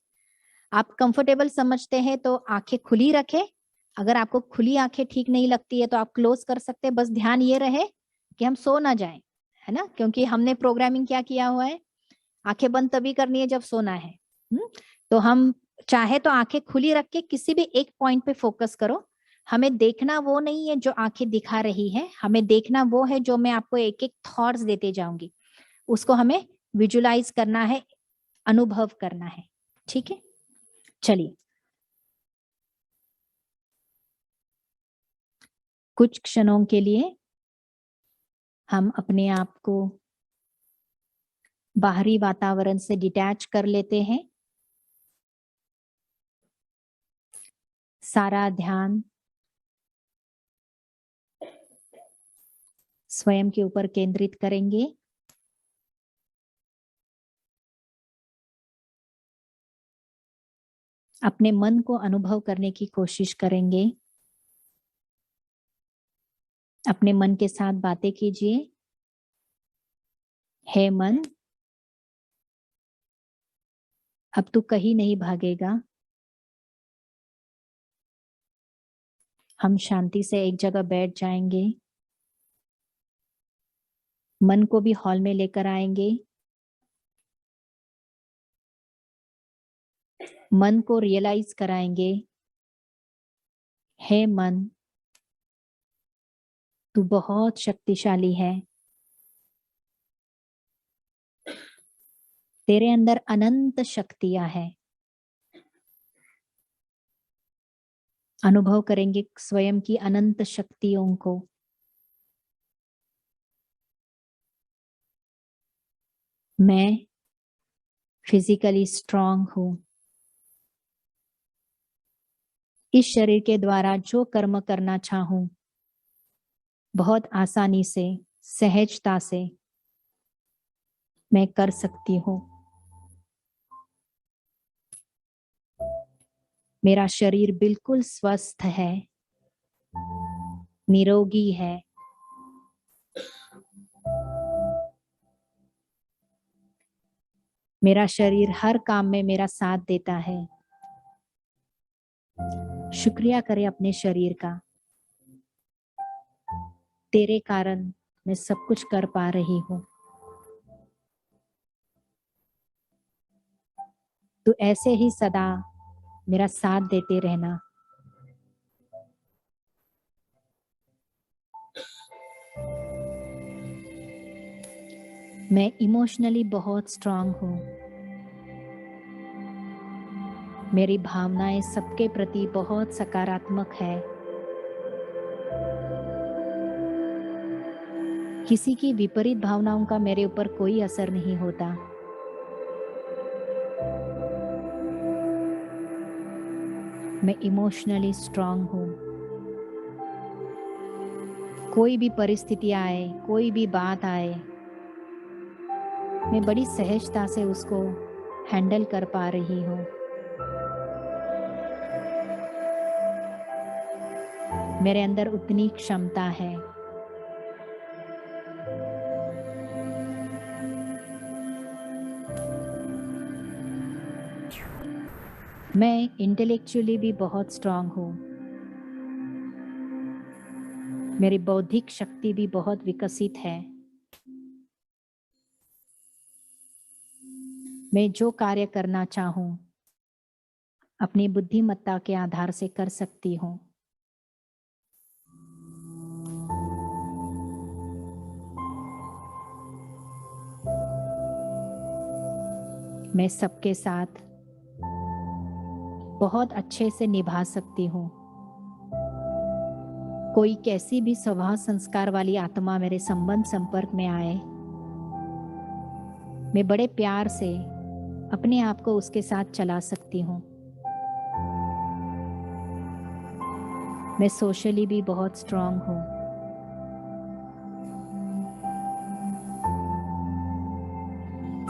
A: आप कंफर्टेबल समझते हैं तो आंखें खुली रखें। अगर आपको खुली आंखें ठीक नहीं लगती है तो आप क्लोज कर सकते हैं। बस ध्यान ये रहे कि हम सो ना जाएं, है ना, क्योंकि हमने प्रोग्रामिंग क्या किया हुआ है, आंखें बंद तभी करनी है जब सोना है। तो हम चाहे तो आंखें खुली रख के किसी भी एक पॉइंट पे फोकस करो। हमें देखना वो नहीं है जो आंखें दिखा रही है, हमें देखना वो है जो मैं आपको एक एक थॉट्स देते जाऊंगी, उसको हमें विजुलाइज करना है, अनुभव करना है। ठीक है, चलिए कुछ क्षणों के लिए हम अपने आप को बाहरी वातावरण से डिटैच कर लेते हैं। सारा ध्यान स्वयं के ऊपर केंद्रित करेंगे। अपने मन को अनुभव करने की कोशिश करेंगे। अपने मन के साथ बातें कीजिए। हे मन, अब तू कहीं नहीं भागेगा। हम शांति से एक जगह बैठ जाएंगे। मन को भी हॉल में लेकर आएंगे। मन को रियलाइज कराएंगे, हे मन, तू बहुत शक्तिशाली है। तेरे अंदर अनंत शक्तियां हैं। अनुभव करेंगे स्वयं की अनंत शक्तियों को। मैं फिजिकली स्ट्रांग हूं। इस शरीर के द्वारा जो कर्म करना चाहूं बहुत आसानी से, सहजता से मैं कर सकती हूँ। मेरा शरीर बिल्कुल स्वस्थ है, निरोगी है। मेरा शरीर हर काम में मेरा साथ देता है। शुक्रिया करें अपने शरीर का। तेरे कारण मैं सब कुछ कर पा रही हूँ। तू ऐसे ही सदा मेरा साथ देते रहना। मैं इमोशनली बहुत स्ट्रांग हूँ। मेरी भावनाएं सबके प्रति बहुत सकारात्मक है। किसी की विपरीत भावनाओं का मेरे ऊपर कोई असर नहीं होता। मैं इमोशनली स्ट्रांग हूँ। कोई भी परिस्थिति आए, कोई भी बात आए, मैं बड़ी सहजता से उसको हैंडल कर पा रही हूँ। मेरे अंदर उतनी क्षमता है। मैं इंटेलेक्चुअली भी बहुत स्ट्रांग हूँ। मेरी बौद्धिक शक्ति भी बहुत विकसित है। मैं जो कार्य करना चाहूँ अपनी बुद्धिमत्ता के आधार से कर सकती हूँ। मैं सबके साथ बहुत अच्छे से निभा सकती हूँ। कोई कैसी भी स्वभाव संस्कार वाली आत्मा मेरे संबंध संपर्क में आए, मैं बड़े प्यार से अपने आप को उसके साथ चला सकती हूँ। मैं सोशली भी बहुत स्ट्रांग हूँ।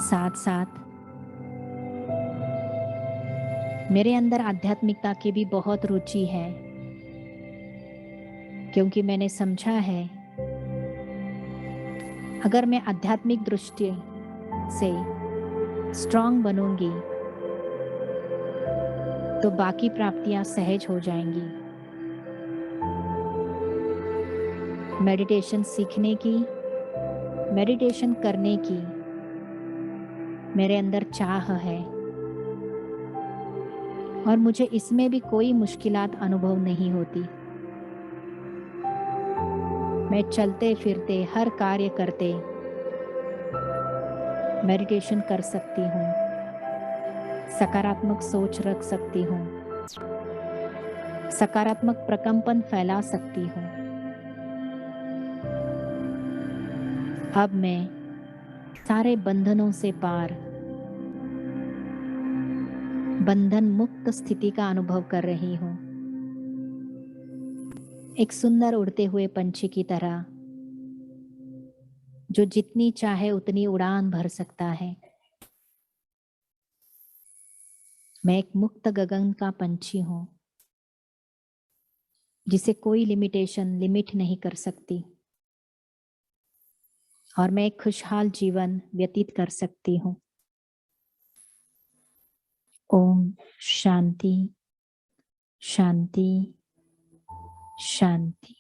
A: साथ साथ मेरे अंदर आध्यात्मिकता की भी बहुत रुचि है, क्योंकि मैंने समझा है अगर मैं आध्यात्मिक दृष्टि से स्ट्रांग बनूंगी तो बाकी प्राप्तियां सहज हो जाएंगी। मेडिटेशन सीखने की, मेडिटेशन करने की मेरे अंदर चाह है और मुझे इसमें भी कोई मुश्किलात अनुभव नहीं होती। मैं चलते फिरते हर कार्य करते मेडिटेशन कर सकती हूँ, सकारात्मक सोच रख सकती हूँ, सकारात्मक प्रकंपन फैला सकती हूँ। अब मैं सारे बंधनों से पार, बंधन मुक्त स्थिति का अनुभव कर रही हूँ, एक सुंदर उड़ते हुए पंछी की तरह जो जितनी चाहे उतनी उड़ान भर सकता है। मैं एक मुक्त गगन का पंछी हूं जिसे कोई लिमिट नहीं कर सकती और मैं एक खुशहाल जीवन व्यतीत कर सकती हूँ। ओम शांति शांति शांति।